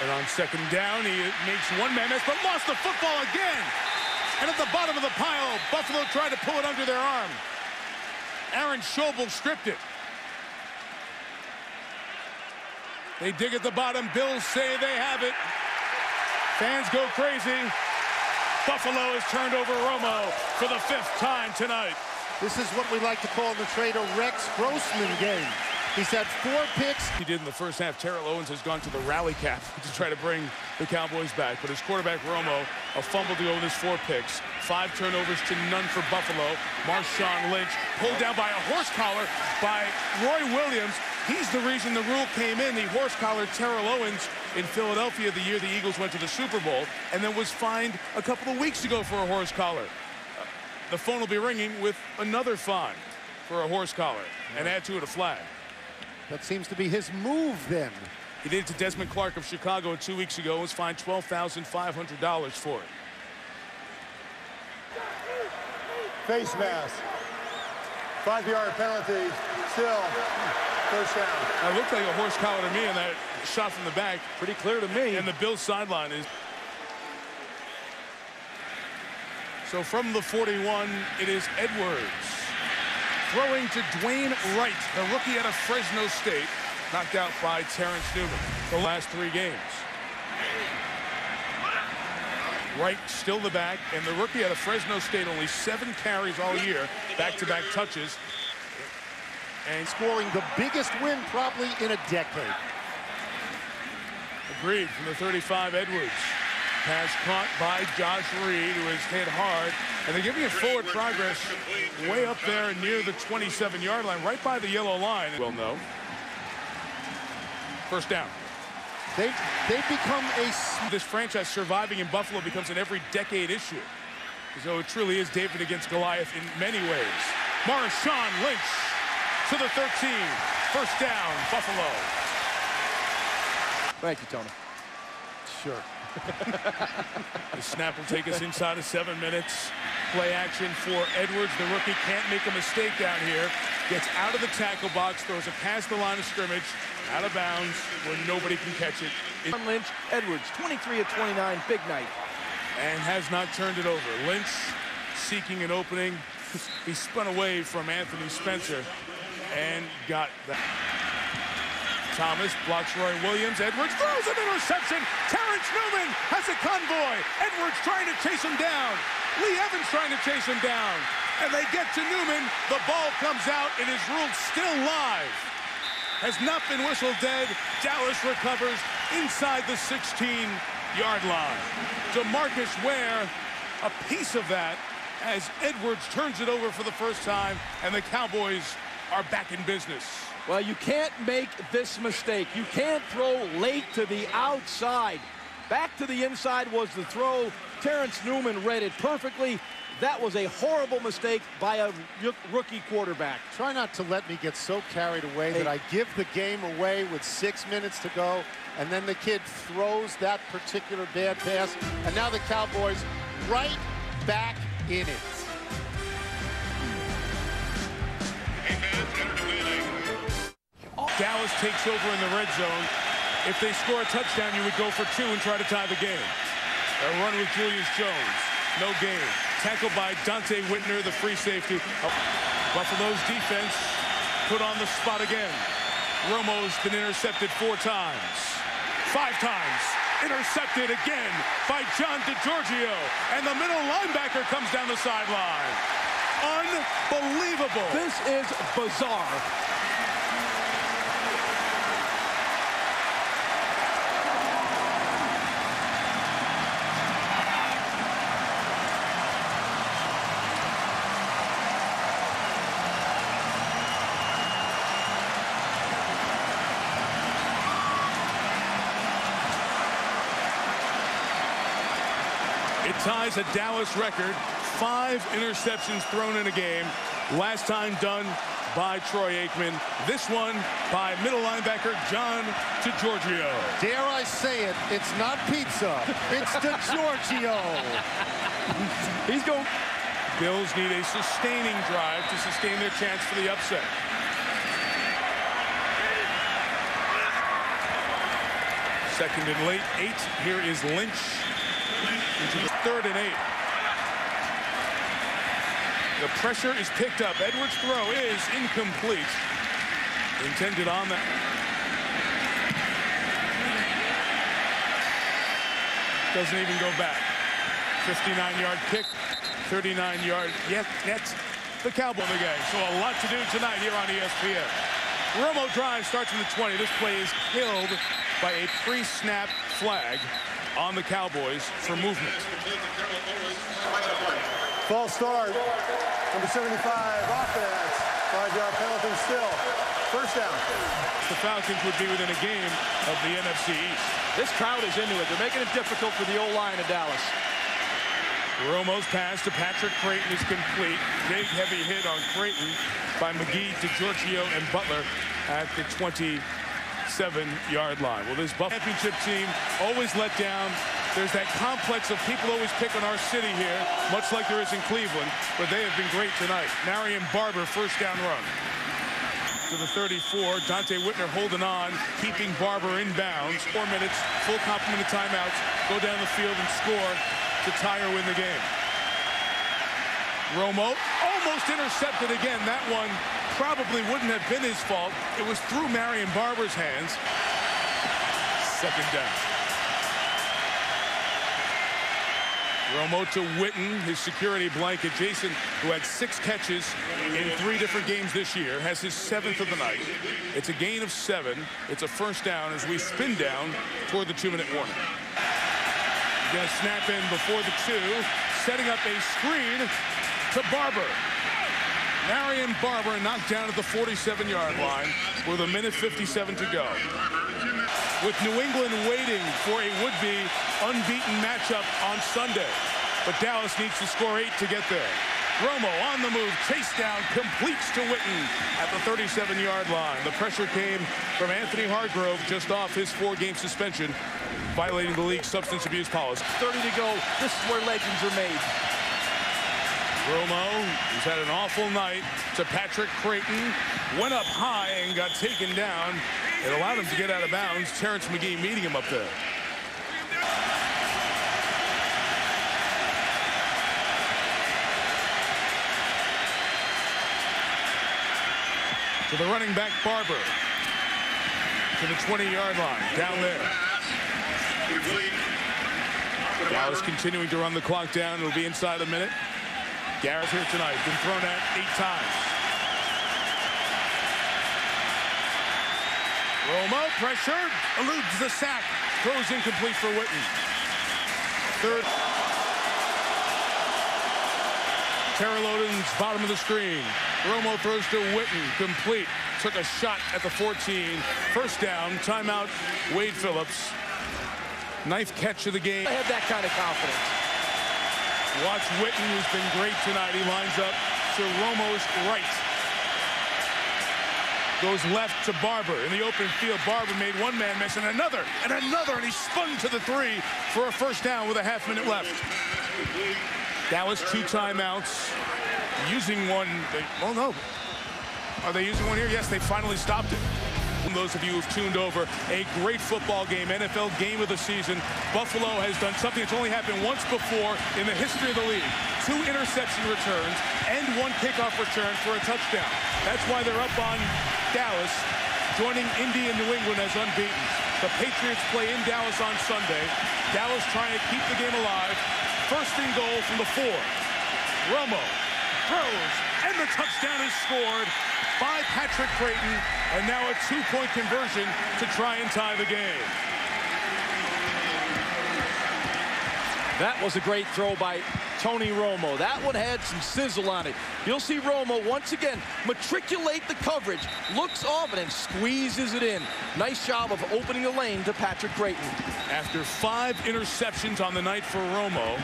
Speaker 1: And on 2nd down, he makes one-man miss, but lost the football again. And at the bottom of the pile, Buffalo tried to pull it under their arm. Aaron Schobel stripped it. They dig at the bottom. Bills say they have it. Fans go crazy. Buffalo has turned over Romo for the 5th time tonight.
Speaker 2: This is what we like to call the trade a Rex Grossman game. He's had 4 picks.
Speaker 1: He did in the first half. Terrell Owens has gone to the rally cap to try to bring the Cowboys back. But his quarterback, Romo, a fumble to go with his 4 picks. 5 turnovers to none for Buffalo. Marshawn Lynch pulled down by a horse collar by Roy Williams. He's the reason the rule came in. The horse collar Terrell Owens in Philadelphia the year the Eagles went to the Super Bowl, and then was fined a couple of weeks ago for a horse collar. The phone will be ringing with another fine for a horse collar, and add to it a flag.
Speaker 2: That seems to be his move then.
Speaker 1: He did it to Desmond Clark of Chicago 2 weeks ago and was fined $12,500 for it.
Speaker 4: Face mask. 5-yard penalty. Still First down.
Speaker 1: It looked like a horse collar to me, and that shot from the back.
Speaker 3: Pretty clear to me.
Speaker 1: And the Bills sideline is. So from the 41, it is Edwards. Throwing to Dwayne Wright, the rookie out of Fresno State, knocked out by Terrence Newman the last 3 games. Wright still the back, and the rookie out of Fresno State, only 7 carries all year, back-to-back touches.
Speaker 2: And scoring the biggest win probably in a decade.
Speaker 1: Agreed. From the 35, Edwards. Pass caught by Josh Reed, who has hit hard. And they're giving it forward progress way up there near the 27-yard line, right by the yellow line. Well, no. First down.
Speaker 2: They've become
Speaker 1: This franchise surviving in Buffalo becomes an every decade issue. So it truly is David against Goliath in many ways. Marshawn Lynch to the 13. First down, Buffalo.
Speaker 3: Thank you, Tony.
Speaker 2: Sure.
Speaker 1: The snap will take us inside of 7 minutes. Play action for Edwards. The rookie can't make a mistake down here. Gets out of the tackle box, throws it past the line of scrimmage, out of bounds, where nobody can catch it.
Speaker 3: Lynch, Edwards, 23 of 29, big night.
Speaker 1: And has not turned it over. Lynch seeking an opening. He spun away from Anthony Spencer and got that. Thomas blocks Roy Williams. Edwards throws an interception. Terrence Newman has a convoy. Edwards trying to chase him down. Lee Evans trying to chase him down. And they get to Newman. The ball comes out. It is ruled still live. Has not been whistled dead. Dallas recovers inside the 16-yard line. DeMarcus Ware, a piece of that as Edwards turns it over for the first time, and the Cowboys are back in business.
Speaker 3: Well, you can't make this mistake. You can't throw late to the outside. Back to the inside was the throw. Terrence Newman read it perfectly. That was a horrible mistake by a rookie quarterback.
Speaker 2: Try not to let me get so carried away that I give the game away with 6 minutes to go, and then the kid throws that particular bad pass, and now the Cowboys right back in it.
Speaker 1: Dallas takes over in the red zone. If they score a touchdown, you would go for 2 and try to tie the game. A run with Julius Jones. No gain. Tackled by Dante Whitner, the free safety. Buffalo's defense put on the spot again. Romo's been intercepted 4 times. 5 times. Intercepted again by John DeGiorgio. And the middle linebacker comes down the sideline. Unbelievable.
Speaker 3: This is bizarre.
Speaker 1: It ties a Dallas record. 5 interceptions thrown in a game. Last time done by Troy Aikman. This one by middle linebacker John DeGiorgio.
Speaker 2: Dare I say it, it's not pizza, it's DeGiorgio.
Speaker 3: He's going.
Speaker 1: Bills need a sustaining drive to sustain their chance for the upset. Second and late, 8. Here is Lynch into the 3rd and 8. The pressure is picked up. Edwards' throw is incomplete. Intended on that. Doesn't even go back. 59-yard kick, 39-yard net. The Cowboy game. So a lot to do tonight here on ESPN. Romo drive starts in the 20. This play is killed by a pre-snap flag on the Cowboys for movement.
Speaker 4: False start. Number 75, offense. 5-yard penalty still. First down.
Speaker 1: The Falcons would be within a game of the NFC East.
Speaker 3: This crowd is into it. They're making it difficult for the O-line of Dallas.
Speaker 1: Romo's pass to Patrick Creighton is complete. Big, heavy hit on Creighton by McGee, DeGiorgio, and Butler at the 27-yard line. Well, this Buffalo championship team always let down. There's that complex of people always pick on our city here, much like there is in Cleveland, but they have been great tonight. Marion Barber, first down run. to the 34. Dante Whitner holding on, keeping Barber in bounds. 4 minutes, full complement of timeouts. Go down the field and score to tie or win the game. Romo almost intercepted again. That one probably wouldn't have been his fault. It was through Marion Barber's hands. Second down. Romo to Witten, his security blanket. Jason, who had 6 catches in 3 different games this year, has his 7th of the night. It's a gain of 7. It's a first down as we spin down toward the 2-minute warning. Going to snap in before the 2, setting up a screen to Barber. Marion Barber knocked down at the 47-yard line with 1:57 to go. With New England waiting for a would-be unbeaten matchup on Sunday. But Dallas needs to score 8 to get there. Romo on the move, chase down, completes to Witten at the 37-yard line. The pressure came from Anthony Hargrove just off his 4-game suspension, violating the league's substance abuse policy.
Speaker 3: 30 to go. This is where legends are made.
Speaker 1: Romo, who's had an awful night, to Patrick Creighton. Went up high and got taken down. It allowed him to get out of bounds. Terrence McGee meeting him up there. To the running back, Barber. To the 20-yard line, down there. Dallas continuing to run the clock down. It'll be inside a minute. Garrett's here tonight, been thrown at 8 times. Romo, pressure, eludes the sack, throws incomplete for Witten. Third. Terrell Odin's bottom of the screen. Romo throws to Witten, complete. Took a shot at the 14. First down, timeout, Wade Phillips. 9th catch of the game.
Speaker 3: I had that kind of confidence.
Speaker 1: Watch Witten, who's been great tonight. He lines up to Romo's right. Goes left to Barber in the open field. Barber made one man miss and another, and he spun to the 3 for a first down with a half-minute left. Dallas 2 timeouts. Using one. Oh, no. Are they using one here? Yes, they finally stopped it. Those of you who've tuned over, a great football game, NFL game of the season. Buffalo has done something that's only happened once before in the history of the league. 2 interception returns and 1 kickoff return for a touchdown. That's why they're up on Dallas, joining Indy and New England as unbeaten. The Patriots play in Dallas on Sunday. Dallas trying to keep the game alive. First and goal from the 4. Romo throws, and the touchdown is scored by Patrick Creighton, and now a 2-point conversion to try and tie the game.
Speaker 3: That was a great throw by Tony Romo. That one had some sizzle on it. You'll see Romo once again matriculate the coverage, looks off and squeezes it in. Nice job of opening the lane to Patrick Creighton.
Speaker 1: After 5 interceptions on the night for Romo,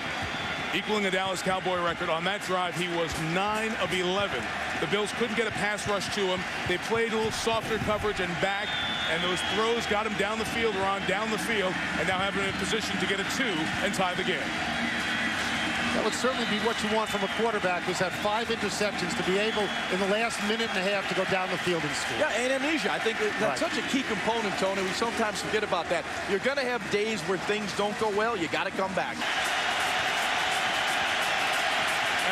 Speaker 1: equaling a Dallas Cowboy record, on that drive he was 9 of 11. The Bills couldn't get a pass rush to him. They played a little softer coverage and back, and those throws got him down the field, down the field, and now having a position to get a 2 and tie the game.
Speaker 2: That would certainly be what you want from a quarterback, who's had 5 interceptions, to be able, in the last minute and a half, to go down the field and score.
Speaker 3: Yeah, and amnesia. I think that's such a key component, Tony. We sometimes forget about that. You're going to have days where things don't go well. You got to come back.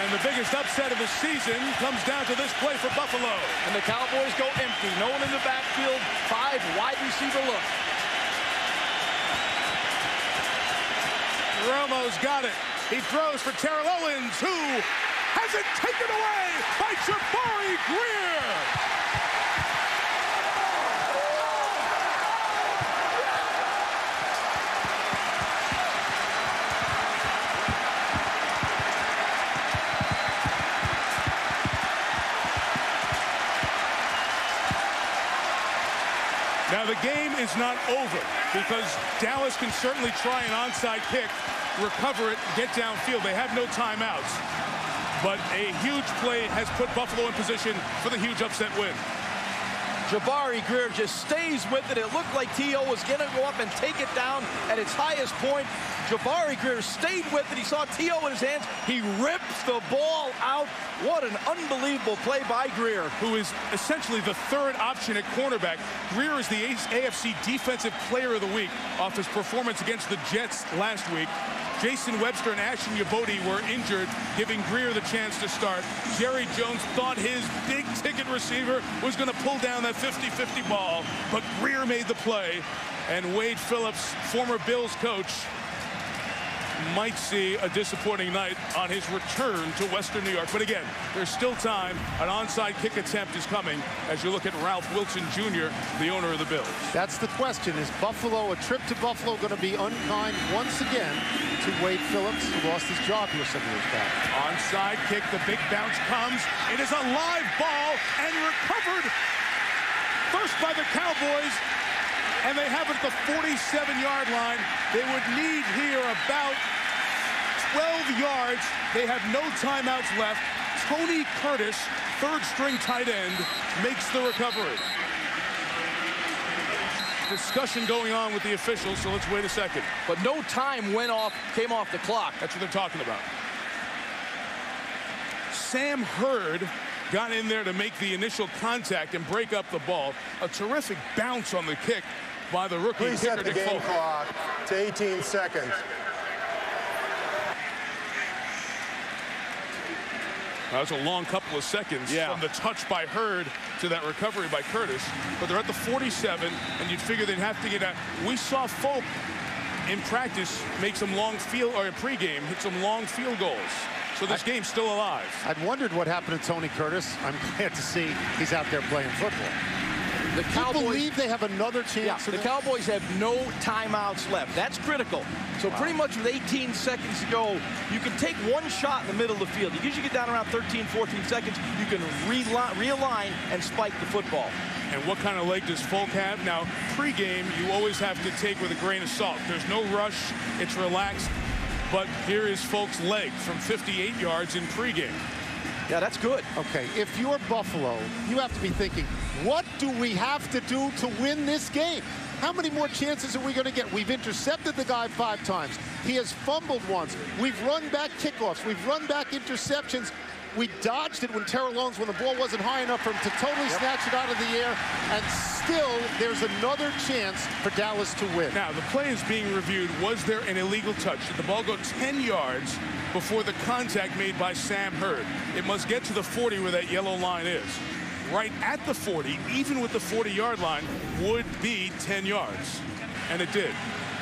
Speaker 1: And the biggest upset of the season comes down to this play for Buffalo.
Speaker 3: And the Cowboys go empty. No one in the backfield. 5 wide receiver look.
Speaker 1: Romo's got it. He throws for Terrell Owens, who has it taken away by Jabari Greer. Now the game is not over because Dallas can certainly try an onside kick, recover it, get downfield. They have no timeouts. But a huge play has put Buffalo in position for the huge upset win.
Speaker 3: Jabari Greer just stays with it. It looked like T.O. was going to go up and take it down at its highest point. Jabari Greer stayed with it. He saw T.O. in his hands. He rips the ball out. What an unbelievable play by Greer.
Speaker 1: Who is essentially the third option at cornerback. Greer is the AFC Defensive Player of the Week off his performance against the Jets last week. Jason Webster and Ashton Yabodi were injured, giving Greer the chance to start. Jerry Jones thought his big-ticket receiver was going to pull down that 50-50 ball, but Greer made the play, and Wade Phillips, former Bills coach, might see a disappointing night on his return to Western New York. But again, there's still time. An onside kick attempt is coming as you look at Ralph Wilson Jr., the owner of the Bills.
Speaker 2: That's the question. Is Buffalo, a trip to Buffalo, going to be unkind once again to Wade Phillips, who lost his job here some years back?
Speaker 1: Onside kick, the big bounce comes. It is a live ball and recovered first by the Cowboys. And they have it at the 47-yard line. They would need here about 12 yards. They have no timeouts left. Tony Curtis, third-string tight end, makes the recovery. Discussion going on with the officials, so let's wait a second.
Speaker 3: But no time came off the clock.
Speaker 1: That's what they're talking about. Sam Hurd got in there to make the initial contact and break up the ball. A terrific bounce on the kick by the rookie kicker.
Speaker 4: Reset the game clock to 18 seconds.
Speaker 1: That was a long couple of seconds from the touch by Hurd to that recovery by Curtis. But they're at the 47, and you'd figure they'd have to get out. We saw Folk in practice make some long field, or in pregame, hit some long field goals. So this game's still alive.
Speaker 2: I'd wondered what happened to Tony Curtis. I'm glad to see he's out there playing football.
Speaker 3: The Cowboys,
Speaker 2: you believe they have another chance?
Speaker 3: The Cowboys have no timeouts left. That's critical. So pretty much with 18 seconds to go, you can take one shot in the middle of the field. You usually get down around 13, 14 seconds. You can realign and spike the football.
Speaker 1: And what kind of leg does Folk have? Now, pregame, you always have to take with a grain of salt. There's no rush. It's relaxed. But here is Folk's leg from 58 yards in pregame.
Speaker 3: Yeah, that's good.
Speaker 2: Okay, if you're Buffalo, you have to be thinking, what do we have to do to win this game? How many more chances are we going to get? We've intercepted the guy 5 times. He has fumbled once. We've run back kickoffs. We've run back interceptions. We dodged it when Terrell Owens, when the ball wasn't high enough for him to totally snatch it out of the air. And still, there's another chance for Dallas to win.
Speaker 1: Now, the play is being reviewed. Was there an illegal touch? Did the ball go 10 yards before the contact made by Sam Hurd? It must get to the 40 where that yellow line is. Right at the 40, even with the 40-yard line, would be 10 yards. And it did.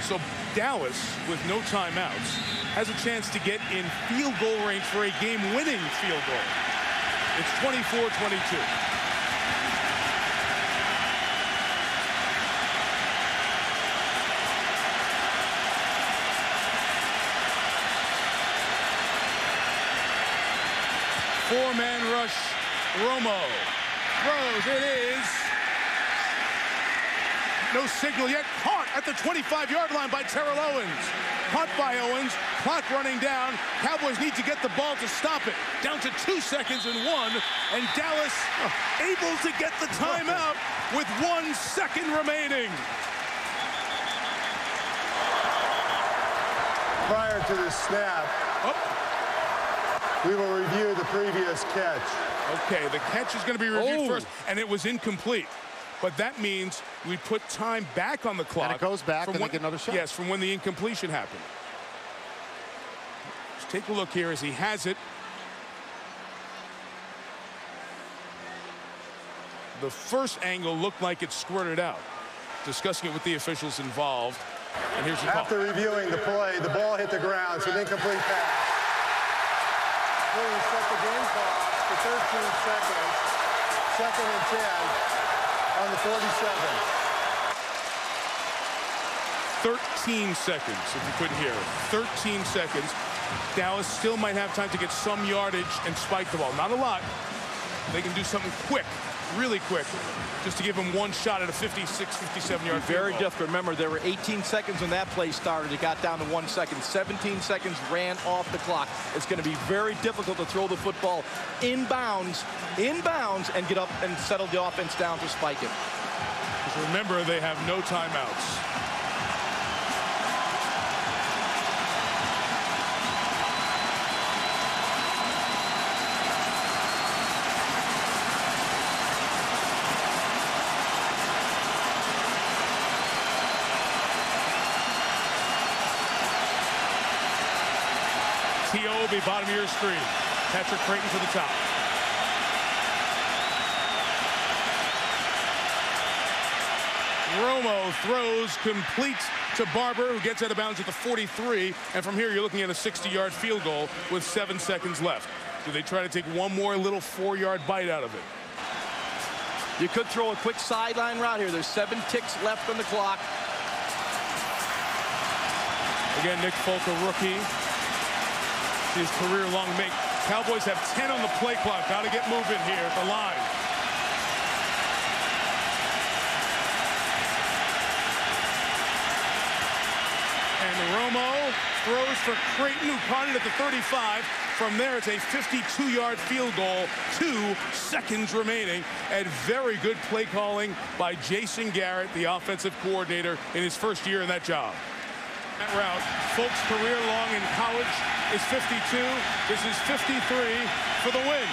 Speaker 1: So Dallas, with no timeouts, has a chance to get in field goal range for a game-winning field goal. It's 24-22. Four-man rush, Romo throws, it is no signal yet, caught at the 25-yard line by Terrell Owens. Caught by Owens, clock running down. Cowboys need to get the ball to stop it. Down to 2 seconds and 1, and Dallas able to get the timeout with 1 second remaining.
Speaker 4: Prior to the snap, we will review the previous catch.
Speaker 1: Okay, the catch is going to be reviewed first, and it was incomplete. But that means we put time back on the clock.
Speaker 2: And it goes back and they get another shot.
Speaker 1: Yes, from when the incompletion happened. Let's take a look here as he has it. The first angle looked like it squirted out. Discussing it with the officials involved. And here's your call.
Speaker 4: After reviewing the play, the ball hit the ground. It's an incomplete pass. Please set the game clock for 13 seconds. 2nd and 10 on the 47.
Speaker 1: 13 seconds, if you couldn't hear it. 13 seconds. Dallas still might have time to get some yardage and spike the ball. Not a lot. They can do something quick really quick, just to give him one shot at a 56, 57-yard field
Speaker 3: Very
Speaker 1: goal.
Speaker 3: difficult. Remember, there were 18 seconds when that play started. It got down to 1 second. 17 seconds ran off the clock. It's going to be very difficult to throw the football inbounds, and get up and settle the offense down to spike it.
Speaker 1: Because remember, they have no timeouts. T.O. will be bottom of your screen. Patrick Creighton to the top. Romo throws complete to Barber, who gets out of bounds at the 43. And from here, you're looking at a 60-yard field goal with 7 seconds left. Do they try to take one more little 4-yard bite out of it?
Speaker 3: You could throw a quick sideline route here. There's 7 ticks left on the clock.
Speaker 1: Again, Nick Folk, a rookie. His career-long make. Cowboys have 10 on the play clock. Got to get moving here at the line. And Romo throws for Creighton, who caught it at the 35. From there, it's a 52-yard field goal. 2 seconds remaining. And very good play calling by Jason Garrett, the offensive coordinator, in his first year in that job. That route, Folk's career long in college is 52. This is 53 for the win.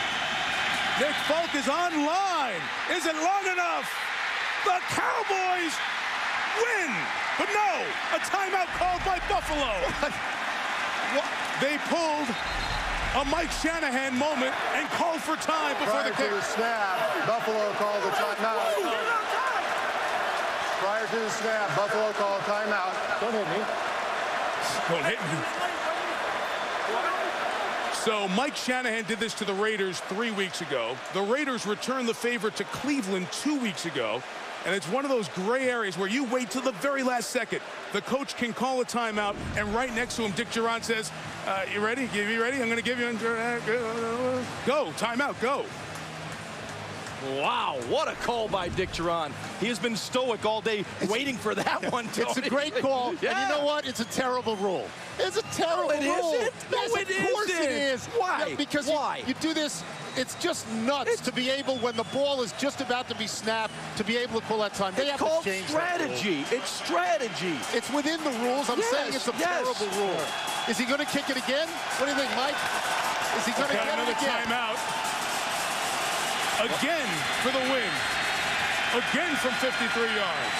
Speaker 1: Nick Folk is online. Is it long enough? The Cowboys win. But no, a timeout called by Buffalo. They pulled a Mike Shanahan moment and called for time before the kick.
Speaker 4: Prior to the snap, Buffalo called a timeout. Prior to the snap, Buffalo called timeout. Don't hit me.
Speaker 1: Don't hit me. So Mike Shanahan did this to the Raiders 3 weeks ago. The Raiders returned the favor to Cleveland 2 weeks ago. And it's one of those gray areas where you wait till the very last second. The coach can call a timeout, and right next to him, Dick Jauron says, you ready? You ready? I'm going to give you... Go, timeout, go.
Speaker 3: Wow, what a call by Dick Jauron. He has been stoic all day waiting for that one, Tony.
Speaker 2: It's a great call.
Speaker 3: Yeah.
Speaker 2: And you know what? It's a terrible rule. It's a terrible rule.
Speaker 3: Isn't.
Speaker 2: Yes,
Speaker 3: No, it
Speaker 2: of course
Speaker 3: isn't.
Speaker 2: it is.
Speaker 3: Why?
Speaker 2: Yeah, because
Speaker 3: Why?
Speaker 2: You do this, it's just nuts to be able, when the ball is just about to be snapped, to be able to call that time. They have to change
Speaker 3: strategy. It's strategy.
Speaker 2: It's within the rules. I'm saying it's a terrible rule. Is he going to kick it again? What do you think, Mike? Is he going to get
Speaker 1: another
Speaker 2: it again?
Speaker 1: Timeout. Again for the win. Again from 53 yards.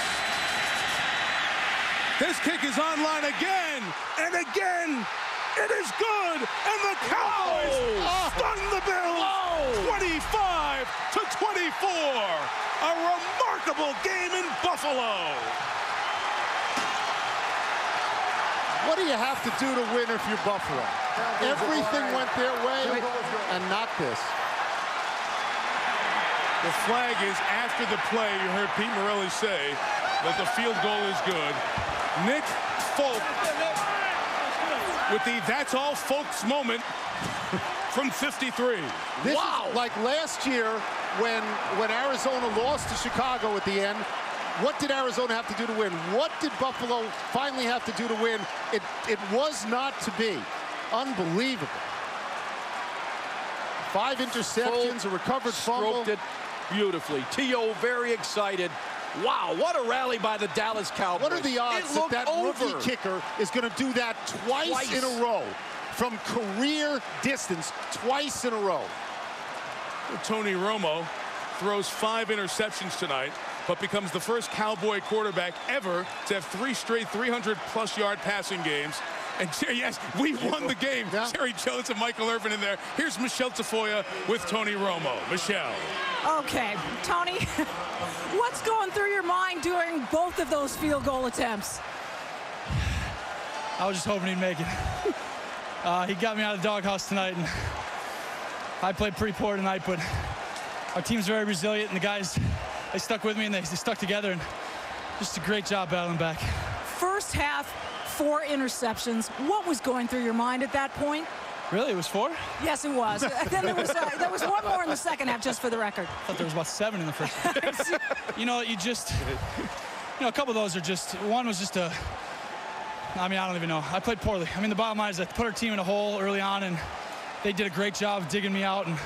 Speaker 1: This kick is online again and again. It is good, and the Cowboys stun the Bills 25-24. A remarkable game in Buffalo.
Speaker 2: What do you have to do to win if you're Buffalo? Everything went their way, and not this.
Speaker 1: The flag is after the play. You heard Pete Morelli say that the field goal is good. Nick Folk with the "that's all folks" moment from 53.
Speaker 2: This is like last year when Arizona lost to Chicago at the end. What did Arizona have to do to win? What did Buffalo finally have to do to win? It was not to be. Unbelievable. 5 interceptions, a recovered fumble.
Speaker 3: Stroked it beautifully. T.O. very excited. Wow, what a rally by the Dallas Cowboys.
Speaker 2: What are the odds that rookie kicker is going to do that twice in a row? From career distance, twice in a row.
Speaker 1: Tony Romo throws 5 interceptions tonight, but becomes the first Cowboy quarterback ever to have 3 straight 300-plus yard passing games. And yes, we won the game. Yeah. Jerry Jones and Michael Irvin in there. Here's Michelle Tafoya with Tony Romo. Michelle.
Speaker 5: Okay, Tony, what's going through your mind during both of those field goal attempts?
Speaker 7: I was just hoping he'd make it. He got me out of the doghouse tonight, and I played pretty poor tonight, but our team's very resilient, and the guys, they stuck with me, and they stuck together, and just a great job battling back.
Speaker 5: First half, 4 interceptions. What was going through your mind at that point?
Speaker 7: Really? It was 4?
Speaker 5: Yes, it was. Then there was one more in the second half, just for the record.
Speaker 7: I thought there was about 7 in the first half. You know, a couple of those are just, one was just I don't even know. I played poorly. I mean, the bottom line is I put our team in a hole early on, and they did a great job of digging me out, and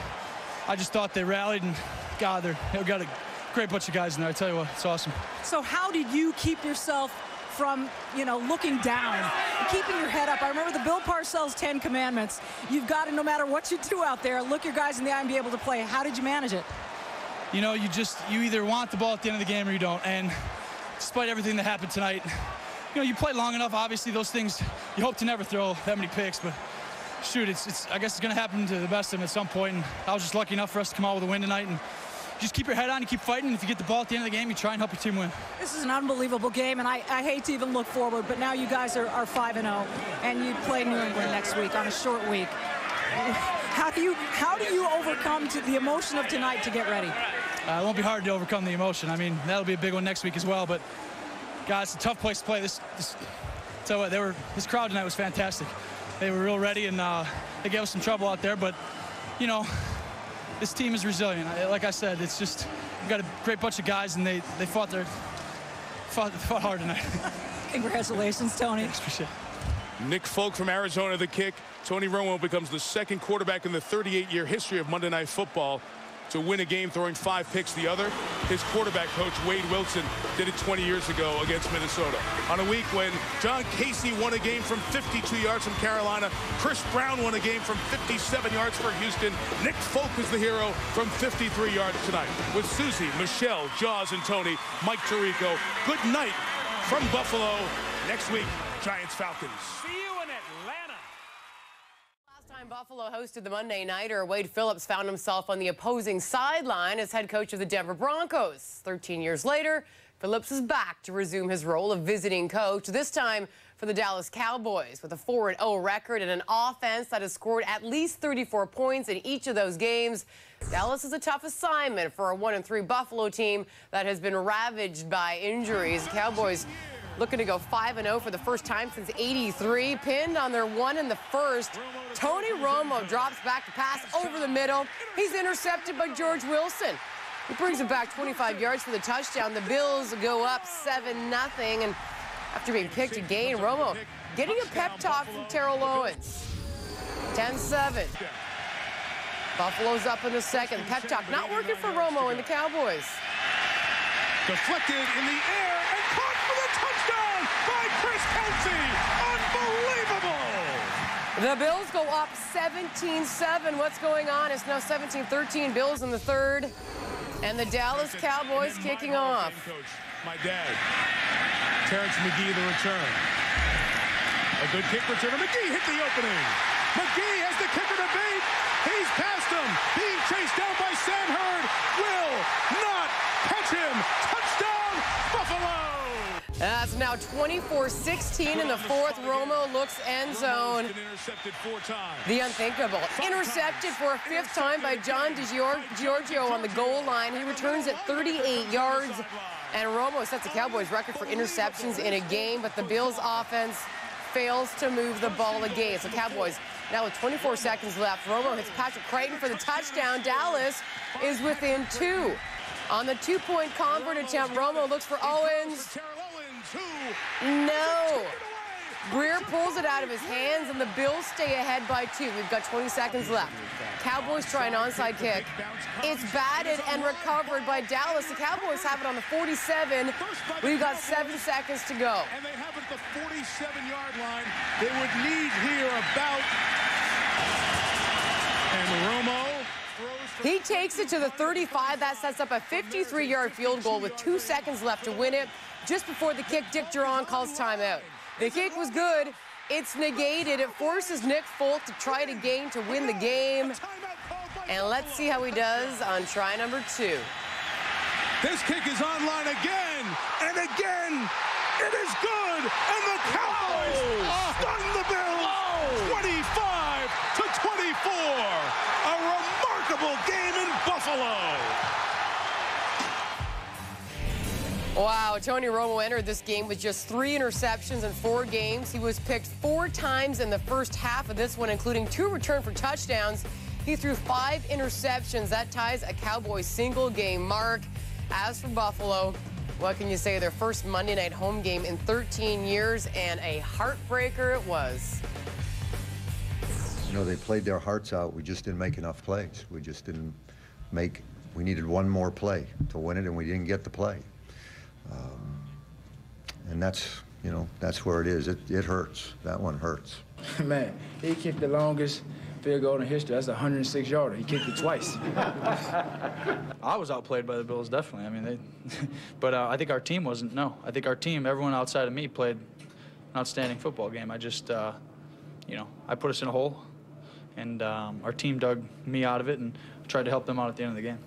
Speaker 7: I just thought they rallied, and God, they've got a great bunch of guys in there. I tell you what, it's awesome.
Speaker 5: So how did you keep yourself from, looking down and keeping your head up? I remember the Bill Parcells 10 Commandments. You've got to, no matter what you do out there, look your guys in the eye and be able to play. How did you manage it?
Speaker 7: You either want the ball at the end of the game or you don't. And despite everything that happened tonight, you play long enough. Obviously, those things, you hope to never throw that many picks, but shoot, I guess it's going to happen to the best of them at some point. And I was just lucky enough for us to come out with a win tonight. And just keep your head on, you keep fighting. If you get the ball at the end of the game, you try and help your team win. This
Speaker 5: is an unbelievable game, and I hate to even look forward, but now you guys are 5-0, and you play New England next week on a short week. How do you overcome the emotion of tonight to get ready?
Speaker 7: It won't be hard to overcome the emotion. I mean, that'll be a big one next week as well. But guys, it's a tough place to play. This crowd tonight was fantastic. They were real ready, and they gave us some trouble out there. But this team is resilient. Like I said, it's just we've got a great bunch of guys, and they fought hard tonight.
Speaker 5: Congratulations, Tony.
Speaker 7: Thanks, appreciate it.
Speaker 1: Nick Folk from Arizona, the kick. Tony Romo becomes the second quarterback in the 38-year history of Monday Night Football to win a game throwing 5 picks. The other, his quarterback coach, Wade Wilson, did it 20 years ago against Minnesota. On a week when John Casey won a game from 52 yards from Carolina, Chris Brown won a game from 57 yards for Houston, Nick Folk is the hero from 53 yards tonight. With Susie, Michelle, Jaws, and Tony, Mike Tirico, good night from Buffalo. Next week, Giants-Falcons.
Speaker 8: See you in Atlanta. Last time Buffalo hosted the Monday Nighter, Wade Phillips found himself on the opposing sideline as head coach of the Denver Broncos. 13 years later, Phillips is back to resume his role of visiting coach, this time for the Dallas Cowboys. With a 4-0 record and an offense that has scored at least 34 points in each of those games, Dallas is a tough assignment for a 1-3 Buffalo team that has been ravaged by injuries. Cowboys looking to go 5-0 for the first time since '83, pinned on their 1 in the first. Tony Romo drops back to pass over the middle. He's intercepted by George Wilson. He brings it back 25 yards for the touchdown. The Bills go up 7-0, and after being picked again, Romo getting a pep talk from Terrell Owens. 10-7. Buffalo's up in the second. Pep talk not working for Romo and the Cowboys.
Speaker 1: Deflected in the air and caught for the touchdown by Chris Kelsey. Unbelievable!
Speaker 8: The Bills go up 17-7. What's going on? It's now 17-13. Bills in the third. And the Dallas Cowboys kicking off.
Speaker 1: My dad, Terrence McGee, the return. A good kick return. McGee hit the opening. McGee has the kicker to beat. He's past him. Being chased down by Sam Hurd. Will not catch him. Touchdown, Buffalo.
Speaker 8: That's now 24-16 in the fourth. Romo looks end zone. The unthinkable. Intercepted for a 5th time by John DiGiorgio on the goal line. He returns at 38 yards. And Romo sets the Cowboys record for interceptions in a game, but the Bills offense fails to move the ball again. So Cowboys now with 24 seconds left. Romo hits Patrick Creighton for the touchdown. Dallas is within 2. On the 2-point convert attempt, Romo looks for Owens. No. Greer pulls it out of his hands, and the Bills stay ahead by 2. We've got 20 seconds left. Cowboys try an onside kick. It's batted and recovered by Dallas. The Cowboys have it on the 47. We've got 7 seconds to go.
Speaker 1: And they have it at the 47-yard line. They would need here about... And Romo...
Speaker 8: He takes it to the 35. That sets up a 53-yard field goal with 2 seconds left to win it. Just before the kick, Dick Duron calls timeout. The kick was good. It's negated. It forces Nick Folk to try it again to win the game. And let's see how he does on try number 2.
Speaker 1: This kick is online again, and again. It is good, and the Cowboys stun the Bills 25-24. A remarkable game in Buffalo.
Speaker 8: Wow, Tony Romo entered this game with just 3 interceptions in 4 games. He was picked 4 times in the first half of this one, including 2 returned for touchdowns. He threw 5 interceptions. That ties a Cowboys single-game mark. As for Buffalo, what can you say? Their first Monday night home game in 13 years, and a heartbreaker it was.
Speaker 9: You know, they played their hearts out. We just didn't make enough plays. We just didn't make, we needed one more play to win it, and we didn't get the play. And that's, you know, that's where it is. It hurts. That one hurts.
Speaker 10: Man, he kicked the longest field goal in history. That's a 106-yarder. He kicked it twice.
Speaker 7: I was outplayed by the Bills, definitely. I mean, but I think our team wasn't. No, I think our team, everyone outside of me, played an outstanding football game. I just, you know, I put us in a hole, and our team dug me out of it and tried to help them out at the end of the game.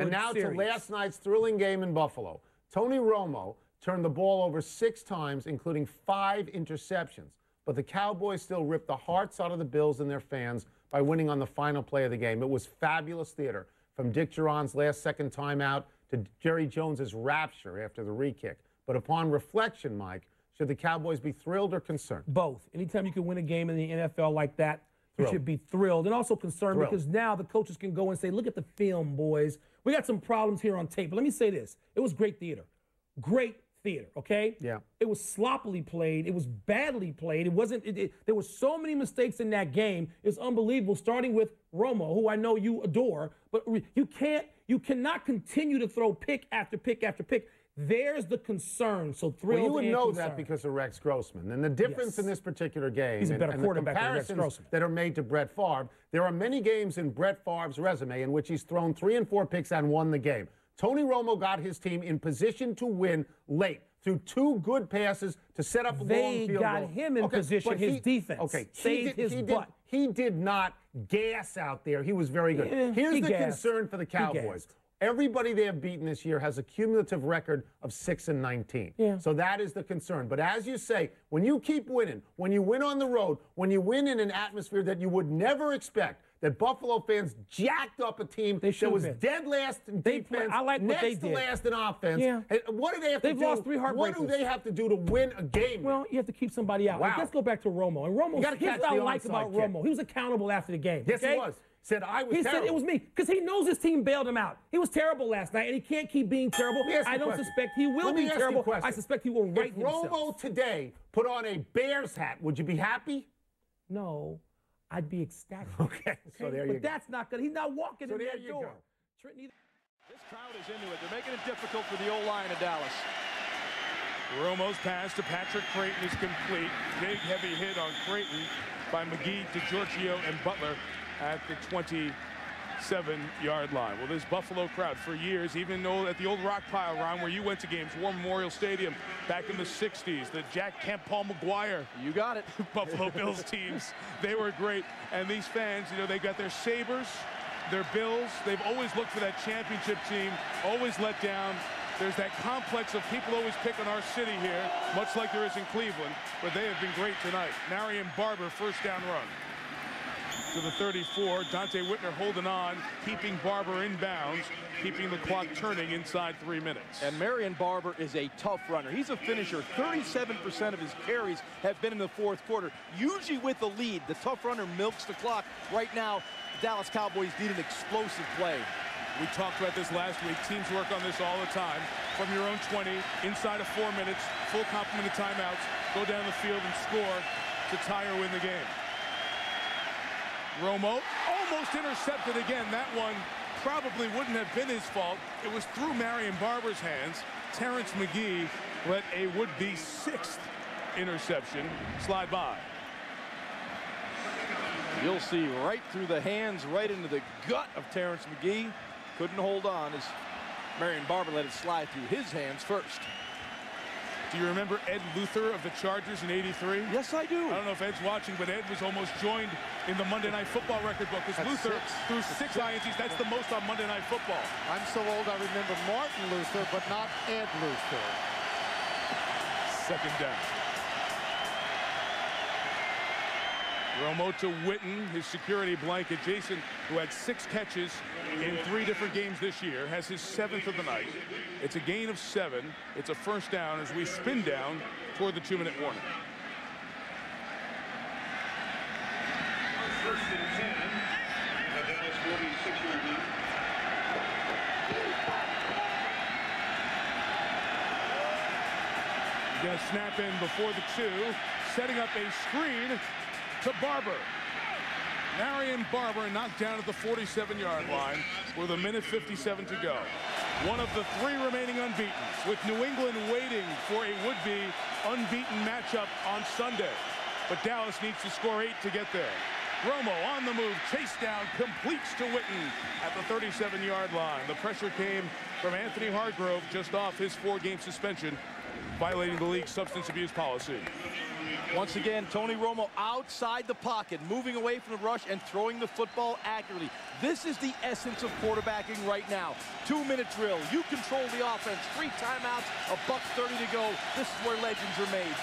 Speaker 11: And now to last night's thrilling game in Buffalo. Tony Romo turned the ball over 6 times, including 5 interceptions. But the Cowboys still ripped the hearts out of the Bills and their fans by winning on the final play of the game. It was fabulous theater, from Dick Jauron's last-second timeout to Jerry Jones's rapture after the re-kick. But upon reflection, Mike, should the Cowboys be thrilled or concerned?
Speaker 12: Both. Anytime you can win a game in the NFL like that, you should be thrilled and also concerned, because now the coaches can go and say, look at the film, boys. We got some problems here on tape. But let me say this. It was great theater. Great theater, okay?
Speaker 11: Yeah.
Speaker 12: It was sloppily played. It was badly played. It wasn't, there were so many mistakes in that game. It's unbelievable, starting with Romo, who I know you adore. But you cannot continue to throw pick after pick after pick. There's the concern. So thrilled.
Speaker 11: Well, you would know
Speaker 12: concerned.
Speaker 11: that because of Rex Grossman. And the difference in this particular game,
Speaker 12: he's a better
Speaker 11: and
Speaker 12: quarterback
Speaker 11: the
Speaker 12: than Rex
Speaker 11: comparisons
Speaker 12: Grossman
Speaker 11: that are made to Brett Favre, there are many games in Brett Favre's resume in which he's thrown 3 and 4 picks and won the game. Tony Romo got his team in position to win late through 2 good passes to set up a long field goal.
Speaker 12: They got him in position. His defense saved his butt.
Speaker 11: He did not gas out there. He was very good. Here's the concern for the Cowboys. Everybody they have beaten this year has a cumulative record of 6-19.
Speaker 12: Yeah.
Speaker 11: So that is the concern. But as you say, when you keep winning, when you win on the road, when you win in an atmosphere that you would never expect, that Buffalo fans jacked up a team that was dead last in defense,
Speaker 12: I like what
Speaker 11: next to last in offense.
Speaker 12: Yeah.
Speaker 11: And what do they have to do?
Speaker 12: They've lost 3 heartbreakers.
Speaker 11: What do they have to do to win a game?
Speaker 12: Well, you have to keep somebody out.
Speaker 11: Wow.
Speaker 12: Like, let's go back to Romo. And Romo, here's what I like about Romo. He was accountable after the game.
Speaker 11: Yes, he was. Said I was terrible.
Speaker 12: He said it was me, because he knows his team bailed him out. He was terrible last night, and he can't keep being terrible. I don't suspect he will be terrible. I suspect he will right himself.
Speaker 11: If Romo today put on a Bears hat, would you be happy?
Speaker 12: No, I'd be ecstatic.
Speaker 11: Okay, so there you go.
Speaker 12: But that's not good. He's not walking in that door.
Speaker 3: This crowd is into it. They're making it difficult for the O-line of Dallas.
Speaker 1: Romo's pass to Patrick Creighton is complete. Big, heavy hit on Creighton by McGee, DeGiorgio, and Butler at the 27-yard line. Well, this Buffalo crowd for years, even though at the old Rock Pile, Ron, where you went to games, War Memorial Stadium back in the 60s, the Jack Kemp, Paul McGuire.
Speaker 3: You got it.
Speaker 1: Buffalo Bills teams, they were great. And these fans, you know, they got their Sabres, their Bills. They've always looked for that championship team, always let down. There's that complex of people always pick on our city here, much like there is in Cleveland, but they have been great tonight. Marion Barber, first down run to the 34. Dante Whitner holding on, keeping Barber in bounds, keeping the clock turning inside 3 minutes.
Speaker 3: And Marion Barber is a tough runner. He's a finisher. 37% of his carries have been in the fourth quarter. Usually with the lead, the tough runner milks the clock. Right now, the Dallas Cowboys need an explosive play.
Speaker 1: We talked about this last week. Teams work on this all the time. From your own 20, inside of 4 minutes, full complement of timeouts, go down the field and score to tie or win the game. Romo almost intercepted again. That one probably wouldn't have been his fault. It was through Marion Barber's hands. Terrence McGee let a would-be 6th interception slide by.
Speaker 3: You'll see right through the hands, right into the gut of Terrence McGee. Couldn't hold on as Marion Barber let it slide through his hands first.
Speaker 1: Do you remember Ed Luther of the Chargers in '83?
Speaker 3: Yes, I do.
Speaker 1: I don't know if Ed's watching, but Ed was almost joined in the Monday Night Football record book because Luther threw 6 INTs. That's the most on Monday Night Football.
Speaker 2: I'm so old I remember Martin Luther, but not Ed Luther.
Speaker 1: Second down. Romo to Witten, his security blanket. Jason, who had 6 catches in 3 different games this year, has his 7th of the night. It's a gain of 7. It's a first down as we spin down toward the 2-minute warning.
Speaker 13: First and 10. The Dallas 46-yard line.
Speaker 1: Going to snap in before the 2, setting up a screen to Barber. Marion Barber knocked down at the 47-yard line with 1:57 to go. One of the 3 remaining unbeatens, with New England waiting for a would-be unbeaten matchup on Sunday. But Dallas needs to score 8 to get there. Romo on the move, chase down, completes to Witten at the 37-yard line. The pressure came from Anthony Hargrove just off his 4-game suspension, violating the league's substance abuse policy.
Speaker 3: Once again, Tony Romo outside the pocket, moving away from the rush and throwing the football accurately. This is the essence of quarterbacking right now. 2-minute drill. You control the offense. 3 timeouts, $1:30 to go. This is where legends are made.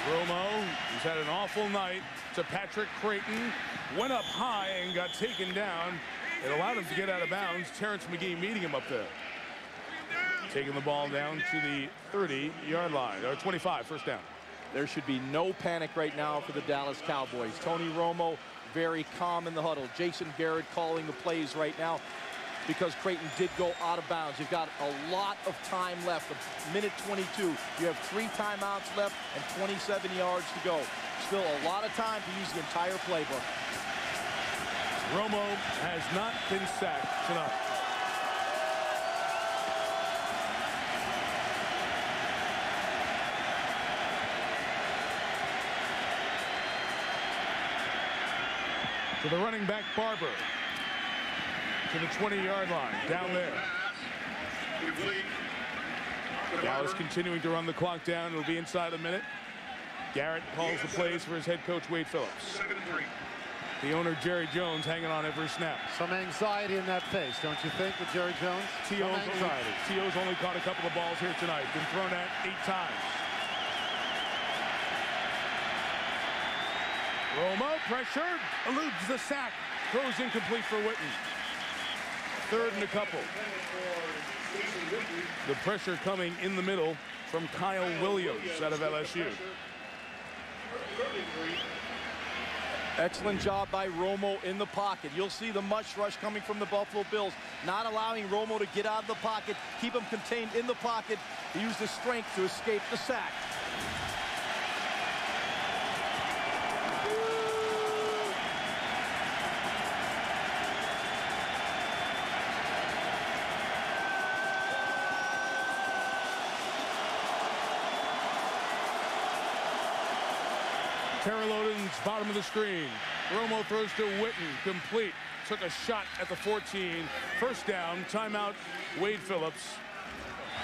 Speaker 1: Romo, who's had an awful night, to Patrick Creighton. Went up high and got taken down. It allowed him to get out of bounds. Terrence McGee meeting him up there. Taking the ball down to the 30-yard line, or 25, first down.
Speaker 3: There should be no panic right now for the Dallas Cowboys. Tony Romo very calm in the huddle. Jason Garrett calling the plays right now because Creighton did go out of bounds. You've got a lot of time left, 1:22. You have 3 timeouts left and 27 yards to go. Still a lot of time to use the entire playbook.
Speaker 1: Romo has not been sacked tonight. To the running back, Barber. To the 20-yard line, down there. Dallas continuing to run the clock down. It'll be inside a minute. Garrett calls the plays for his head coach, Wade Phillips. The owner, Jerry Jones, hanging on every snap.
Speaker 2: Some anxiety in that face, don't you think, with Jerry Jones?
Speaker 1: T.O.'s only caught a couple of balls here tonight. Been thrown at 8 times. Romo pressured, eludes the sack, throws incomplete for Witten. 3rd and a couple. The pressure coming in the middle from Kyle Williams out of LSU.
Speaker 3: Excellent job by Romo in the pocket. You'll see the mush rush coming from the Buffalo Bills, not allowing Romo to get out of the pocket, keep him contained in the pocket. He used his strength to escape the sack.
Speaker 1: Terrell Oden's bottom of the screen. Romo throws to Witten, complete. Took a shot at the 14. First down, timeout, Wade Phillips.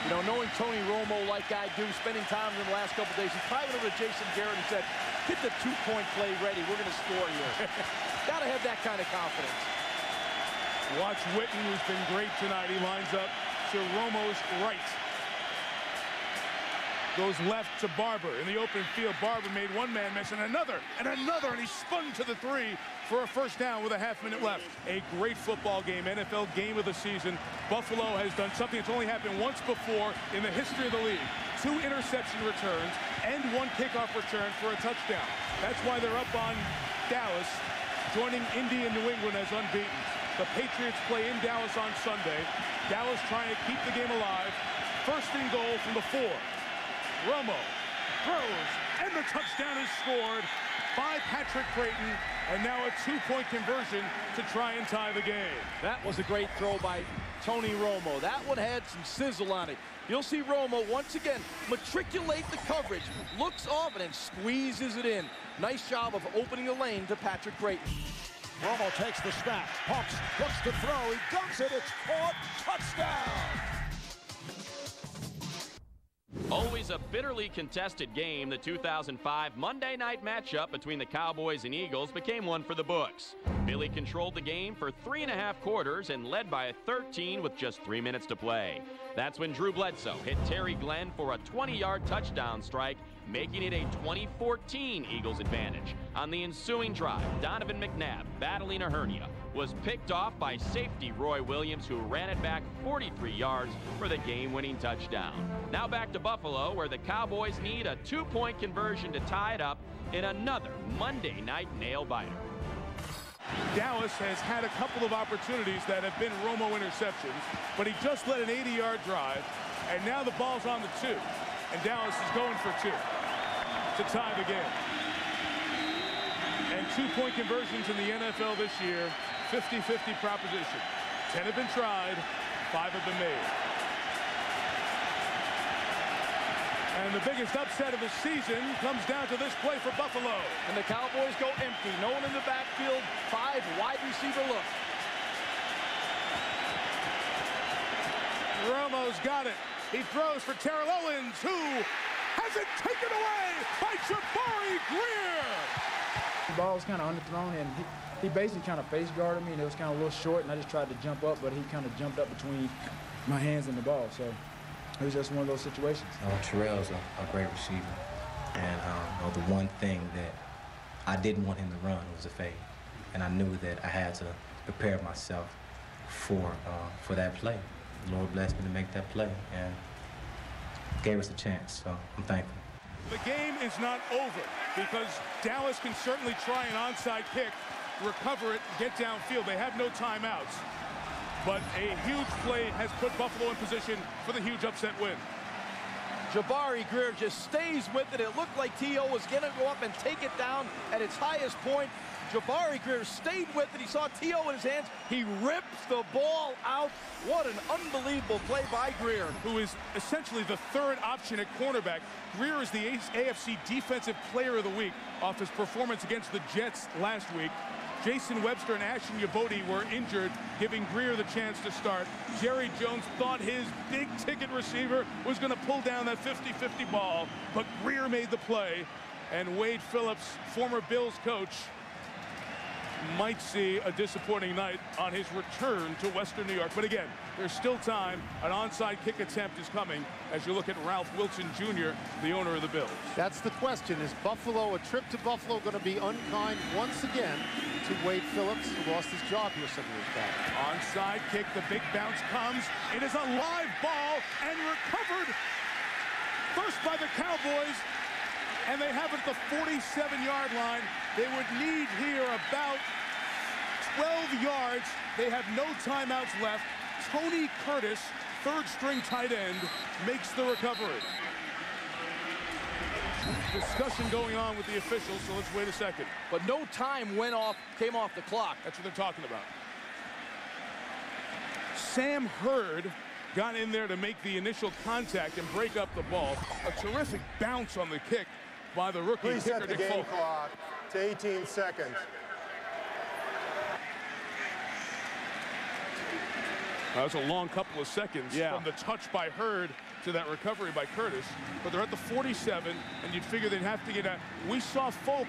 Speaker 3: You know, knowing Tony Romo like I do, spending time with him the last couple of days, he probably went over to Jason Garrett and said, get the 2-point play ready. We're going to score here. Got to have that kind of confidence.
Speaker 1: Watch Witten, who's been great tonight. He lines up to Romo's right. Goes left to Barber in the open field. Barber made one man miss and another, and he spun to the 3 for a first down with a half-minute left. A great football game, NFL game of the season. Buffalo has done something that's only happened once before in the history of the league. 2 interception returns and 1 kickoff return for a touchdown. That's why they're up on Dallas, joining Indy and New England as unbeaten. The Patriots play in Dallas on Sunday. Dallas trying to keep the game alive. First and goal from the 4. Romo throws, and the touchdown is scored by Patrick Creighton, and now a 2-point conversion to try and tie the game.
Speaker 3: That was a great throw by Tony Romo. That one had some sizzle on it. You'll see Romo once again matriculate the coverage, looks off and squeezes it in. Nice job of opening the lane to Patrick Creighton.
Speaker 14: Romo takes the snap, pumps, looks to throw, he dunks it, it's caught, touchdown!
Speaker 15: Always a bitterly contested game, the 2005 Monday night matchup between the Cowboys and Eagles became one for the books. Philly controlled the game for 3.5 quarters and led by a 13 with just 3 minutes to play. That's when Drew Bledsoe hit Terry Glenn for a 20-yard touchdown strike, making it a 2014 Eagles advantage. On the ensuing drive, Donovan McNabb, battling a hernia, was picked off by safety Roy Williams, who ran it back 43 yards for the game-winning touchdown. Now back to Buffalo, where the Cowboys need a 2-point conversion to tie it up in another Monday night nail-biter.
Speaker 1: Dallas has had a couple of opportunities that have been Romo interceptions, but he just led an 80-yard drive, and now the ball's on the 2, and Dallas is going for 2 to tie the game. And 2-point conversions in the NFL this year, 50-50 proposition. 10 have been tried, 5 have been made. And the biggest upset of the season comes down to this play for Buffalo.
Speaker 3: And the Cowboys go empty. No one in the backfield. 5 wide receiver look.
Speaker 1: Romo's got it. He throws for Terrell Owens, who has it taken away by Jabari Greer.
Speaker 10: The ball was kind of underthrown, and he basically kind of face guarded me, and it was kind of a little short, and I just tried to jump up, but he kind of jumped up between my hands and the ball. So it was just one of those situations.
Speaker 16: Terrell's a great receiver, and the one thing that I didn't want him to run was a fade, and I knew that I had to prepare myself for that play. The Lord blessed me to make that play, and gave us a chance, so I'm thankful.
Speaker 1: The game is not over, because Dallas can certainly try an onside kick, recover it, get downfield. They have no timeouts. But a huge play has put Buffalo in position for the huge upset win.
Speaker 3: Jabari Greer just stays with it. It looked like T.O. was going to go up and take it down at its highest point. Jabari Greer stayed with it. He saw T.O. in his hands. He rips the ball out. What an unbelievable play by Greer,
Speaker 1: who is essentially the third option at cornerback. Greer is the AFC Defensive Player of the Week off his performance against the Jets last week. Jason Webster and Ashton Yabodi were injured, giving Greer the chance to start. Jerry Jones thought his big-ticket receiver was going to pull down that 50-50 ball, but Greer made the play, and Wade Phillips, former Bills coach, might see a disappointing night on his return to Western New York. But again, there's still time. An onside kick attempt is coming as you look at Ralph Wilson Jr., the owner of the Bills.
Speaker 2: That's the question. Is Buffalo, a trip to Buffalo, going to be unkind once again to Wade Phillips, who lost his job here some years back?
Speaker 1: Onside kick, the big bounce comes. It is a live ball and recovered first by the Cowboys, and they have it at the 47-yard line. They would need here about 12 yards. They have no timeouts left. Tony Curtis, third-string tight end, makes the recovery. Discussion going on with the officials, so let's wait a second.
Speaker 3: But no time came off the clock.
Speaker 1: That's what they're talking about. Sam Hurd got in there to make the initial contact and break up the ball. A terrific bounce on the kick by the rookie kicker,
Speaker 4: Reset the
Speaker 1: Nick
Speaker 4: game
Speaker 1: Folk.
Speaker 4: clock to 18 seconds.
Speaker 1: That was a long couple of seconds from the touch by Hurd to that recovery by Curtis. But they're at the 47, and you'd figure they'd have to get out. We saw Folk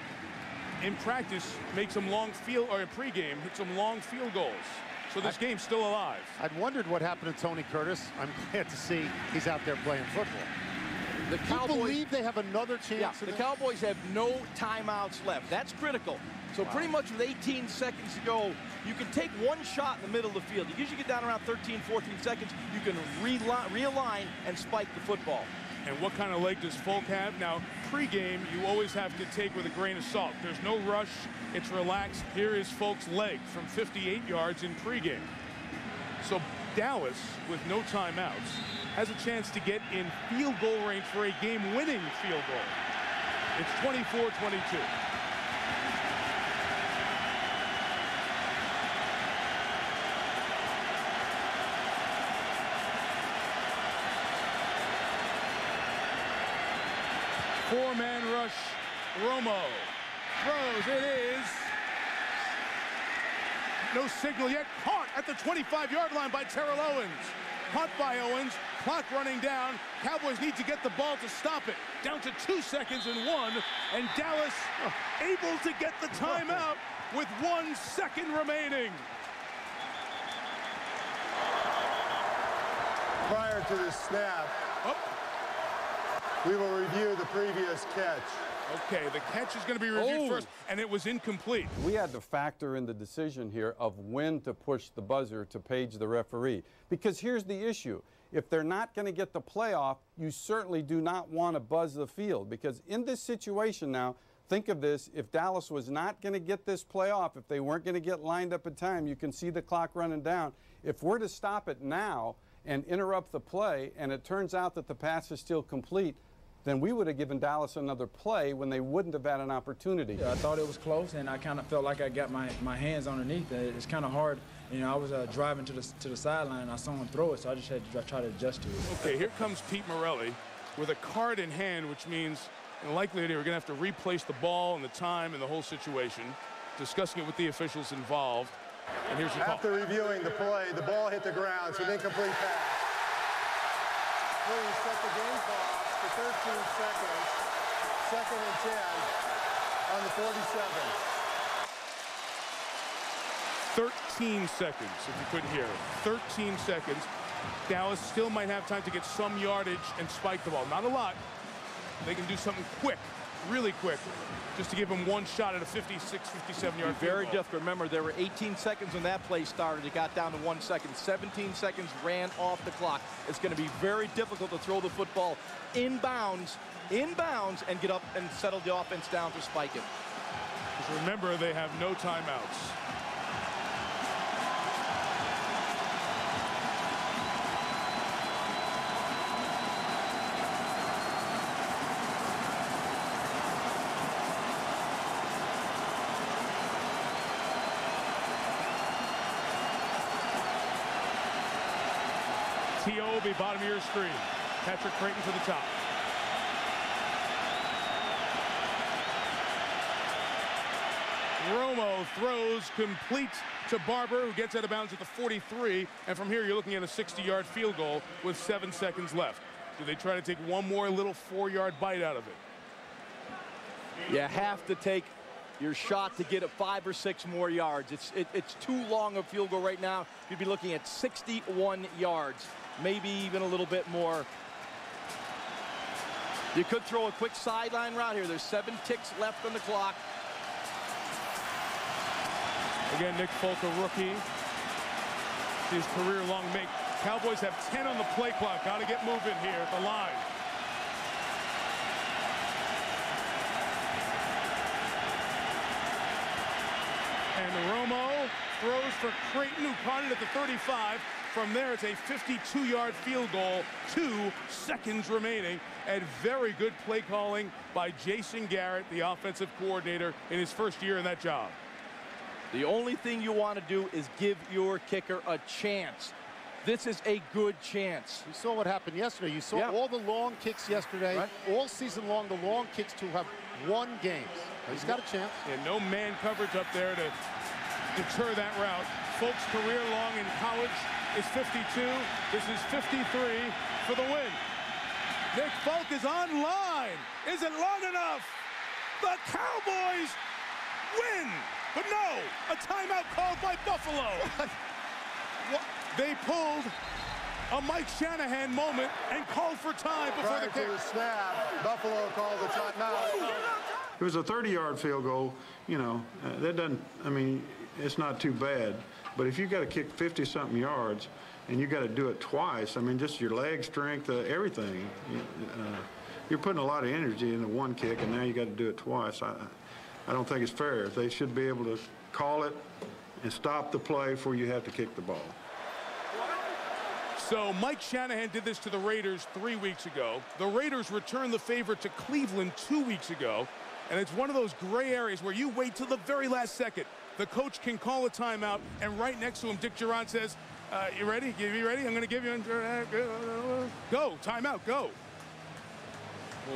Speaker 1: in practice make some long field, or in pregame, hit some long field goals. So this game's still alive.
Speaker 2: I'd wondered what happened to Tony Curtis. I'm glad to see he's out there playing football.
Speaker 3: The Cowboys,
Speaker 2: do you believe they have another chance?
Speaker 3: Yeah, the Cowboys have no timeouts left. That's critical. So pretty much with 18 seconds to go, you can take one shot in the middle of the field. You usually get down around 13, 14 seconds. You can realign and spike the football.
Speaker 1: And what kind of leg does Folk have? Now, pregame, you always have to take with a grain of salt. There's no rush. It's relaxed. Here is Folk's leg from 58 yards in pregame. So Dallas, with no timeouts, has a chance to get in field goal range for a game-winning field goal. It's 24-22. Four-man rush. Romo throws. It is no signal yet. Caught at the 25-yard line by Terrell Owens. Caught by Owens. Clock running down. Cowboys need to get the ball to stop it. Down to 2 seconds and 1. And Dallas able to get the timeout with 1 second remaining.
Speaker 4: Prior to the snap, we will review the previous catch.
Speaker 1: Okay, the catch is going to be reviewed first, and it was incomplete.
Speaker 17: We had to factor in the decision here of when to push the buzzer to page the referee. Because here's the issue. If they're not going to get the playoff, you certainly do not want to buzz the field. Because in this situation now, think of this, if Dallas was not going to get this playoff, if they weren't going to get lined up in time, you can see the clock running down. If we're to stop it now and interrupt the play, and it turns out that the pass is still complete, then we would have given Dallas another play when they wouldn't have had an opportunity.
Speaker 10: Yeah, I thought it was close, and I kind of felt like I got my hands underneath it. It's kind of hard. You know, I was driving to the sideline, and I saw him throw it, so I just had to try to adjust to it.
Speaker 1: Okay, here comes Pete Morelli with a card in hand, which means in likelihood we're going to have to replace the ball and the time and the whole situation, discussing it with the officials involved. And here's your call.
Speaker 4: After reviewing the play, the ball hit the ground. It's an incomplete pass. Please set the game clock for 13 seconds. 2nd and 10 on the 47.
Speaker 1: 13 seconds, if you couldn't hear it. 13 seconds. Dallas still might have time to get some yardage and spike the ball. Not a lot. They can do something quick, really quick, just to give them one shot at a 56, 57-yard field
Speaker 3: Very
Speaker 1: goal.
Speaker 3: difficult. Remember, there were 18 seconds when that play started. It got down to 1 second. 17 seconds ran off the clock. It's going to be very difficult to throw the football inbounds, and get up and settle the offense down to spike it.
Speaker 1: Because remember, they have no timeouts. T.O. will be bottom of your screen. Patrick Creighton to the top. Romo throws complete to Barber, who gets out of bounds at the 43. And from here, you're looking at a 60-yard field goal with 7 seconds left. Do they try to take one more little 4-yard bite out of it?
Speaker 3: You have to take your shot to get it 5 or 6 more yards. It's too long a field goal right now. You'd be looking at 61 yards, maybe even a little bit more. You could throw a quick sideline route here. There's 7 ticks left on the clock.
Speaker 1: Again, Nick Folk, a rookie. His career-long make. Cowboys have 10 on the play clock. Got to get moving here at the line. And Romo throws for Creighton, who caught it at the 35. From there, it's a 52-yard field goal, 2 seconds remaining, and very good play calling by Jason Garrett, the offensive coordinator, in his first year in that job.
Speaker 3: The only thing you want to do is give your kicker a chance. This is a good chance.
Speaker 2: You saw what happened yesterday. You saw all the long kicks yesterday. Right. All season long, the long kicks to have won games. He's got a chance.
Speaker 1: Yeah, no man coverage up there to deter that route. Folks' career long in college is 52. This is 53 for the win. Nick Folk is online. Is it long enough? The Cowboys win. But no, a timeout called by Buffalo. They pulled a Mike Shanahan moment and called for time before the kick.
Speaker 4: Prior to the snap, Buffalo called the timeout.
Speaker 18: It was a 30-yard field goal. You know, that doesn't, I mean, it's not too bad. But if you got to kick 50-something yards and you got to do it twice, I mean, just your leg strength, everything, you're putting a lot of energy into one kick, and now you got to do it twice. I don't think it's fair. They should be able to call it and stop the play before you have to kick the ball.
Speaker 1: So Mike Shanahan did this to the Raiders 3 weeks ago. The Raiders returned the favor to Cleveland 2 weeks ago. And it's one of those gray areas where you wait till the very last second. The coach can call a timeout, and right next to him, Dick Duran says, you ready? You ready? I'm going to give you go. Timeout, go.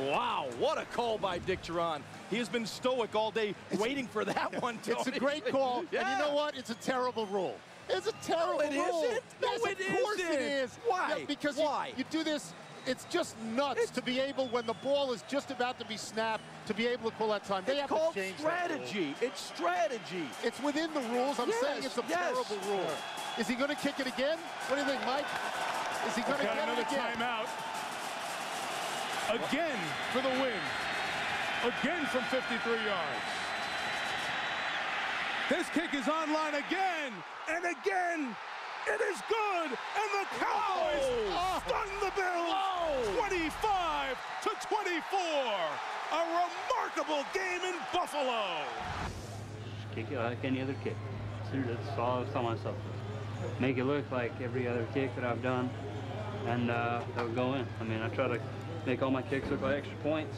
Speaker 3: Wow, what a call by Dick Duran. He has been stoic all day waiting for that one, Tony.
Speaker 2: It's a great call, and you know what? It's a terrible rule. It's a terrible rule.
Speaker 3: No, it isn't. No,
Speaker 2: yes,
Speaker 3: it
Speaker 2: of course
Speaker 3: isn't.
Speaker 2: it is.
Speaker 3: Why?
Speaker 2: Yeah, because
Speaker 3: Why?
Speaker 2: You do this It's just nuts to be able, when the ball is just about to be snapped, to be able to call that time. They have to change
Speaker 3: strategy. It's strategy.
Speaker 2: It's within the rules. I'm saying it's a terrible rule. Is he going to kick it again? What do you think, Mike? Is he going to get
Speaker 1: another
Speaker 2: it again?
Speaker 1: timeout? Again for the win. Again from 53 yards. This kick is online again and again. It is good, and the Cowboys stun the Bills 25-24. A remarkable game in Buffalo.
Speaker 19: Just kick it like any other kick. That's all I was telling myself. Make it look like every other kick that I've done, and they'll go in. I mean, I try to make all my kicks look like extra points,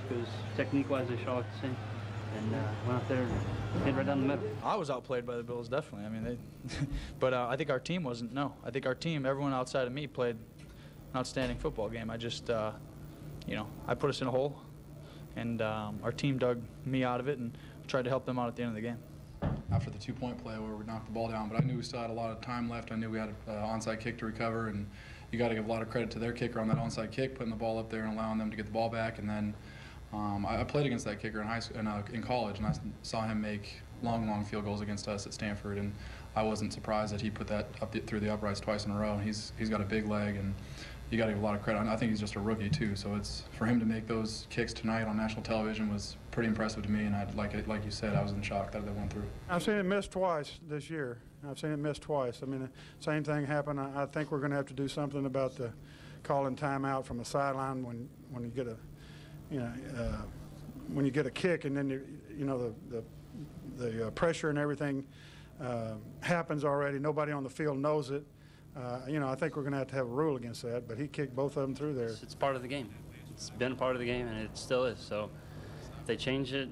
Speaker 19: because technique-wise they should all look the same. And went out there and hit right down the middle.
Speaker 7: I was outplayed by the Bills, definitely. I mean, but I think our team wasn't. No, I think our team, everyone outside of me, played an outstanding football game. I just, you know, I put us in a hole, and our team dug me out of it and tried to help them out at the end of the game.
Speaker 20: After the two-point play where we knocked the ball down, but I knew we still had a lot of time left. I knew we had an onside kick to recover, and you got to give a lot of credit to their kicker on that onside kick, putting the ball up there and allowing them to get the ball back. And then I played against that kicker in high school, in college, and I saw him make long field goals against us at Stanford, and I wasn't surprised that he put that up through the uprights twice in a row. And he's got a big leg, and you got to give a lot of credit. I think he's just a rookie too, so it's for him to make those kicks tonight on national television was pretty impressive to me. And like you said, I was in shock that they went through.
Speaker 18: I've seen it missed twice this year. I've seen it missed twice. I mean, the same thing happened. I think we're going to have to do something about the calling timeout from a sideline when you get a, you know, when you get a kick, and then you know the pressure and everything happens already. Nobody on the field knows it. You know, I think we're going to have a rule against that. But he kicked both of them through there.
Speaker 19: It's part of the game. It's been a part of the game, and it still is. So if they change it,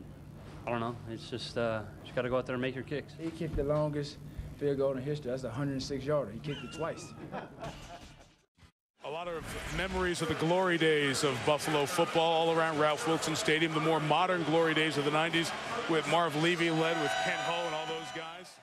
Speaker 19: I don't know. It's just got to go out there and make your kicks.
Speaker 10: He kicked the longest field goal in history. That's a 106-yarder. He kicked it twice.
Speaker 1: A lot of memories of the glory days of Buffalo football all around Ralph Wilson Stadium, the more modern glory days of the 90s with Marv Levy led with Ken Hull and all those guys.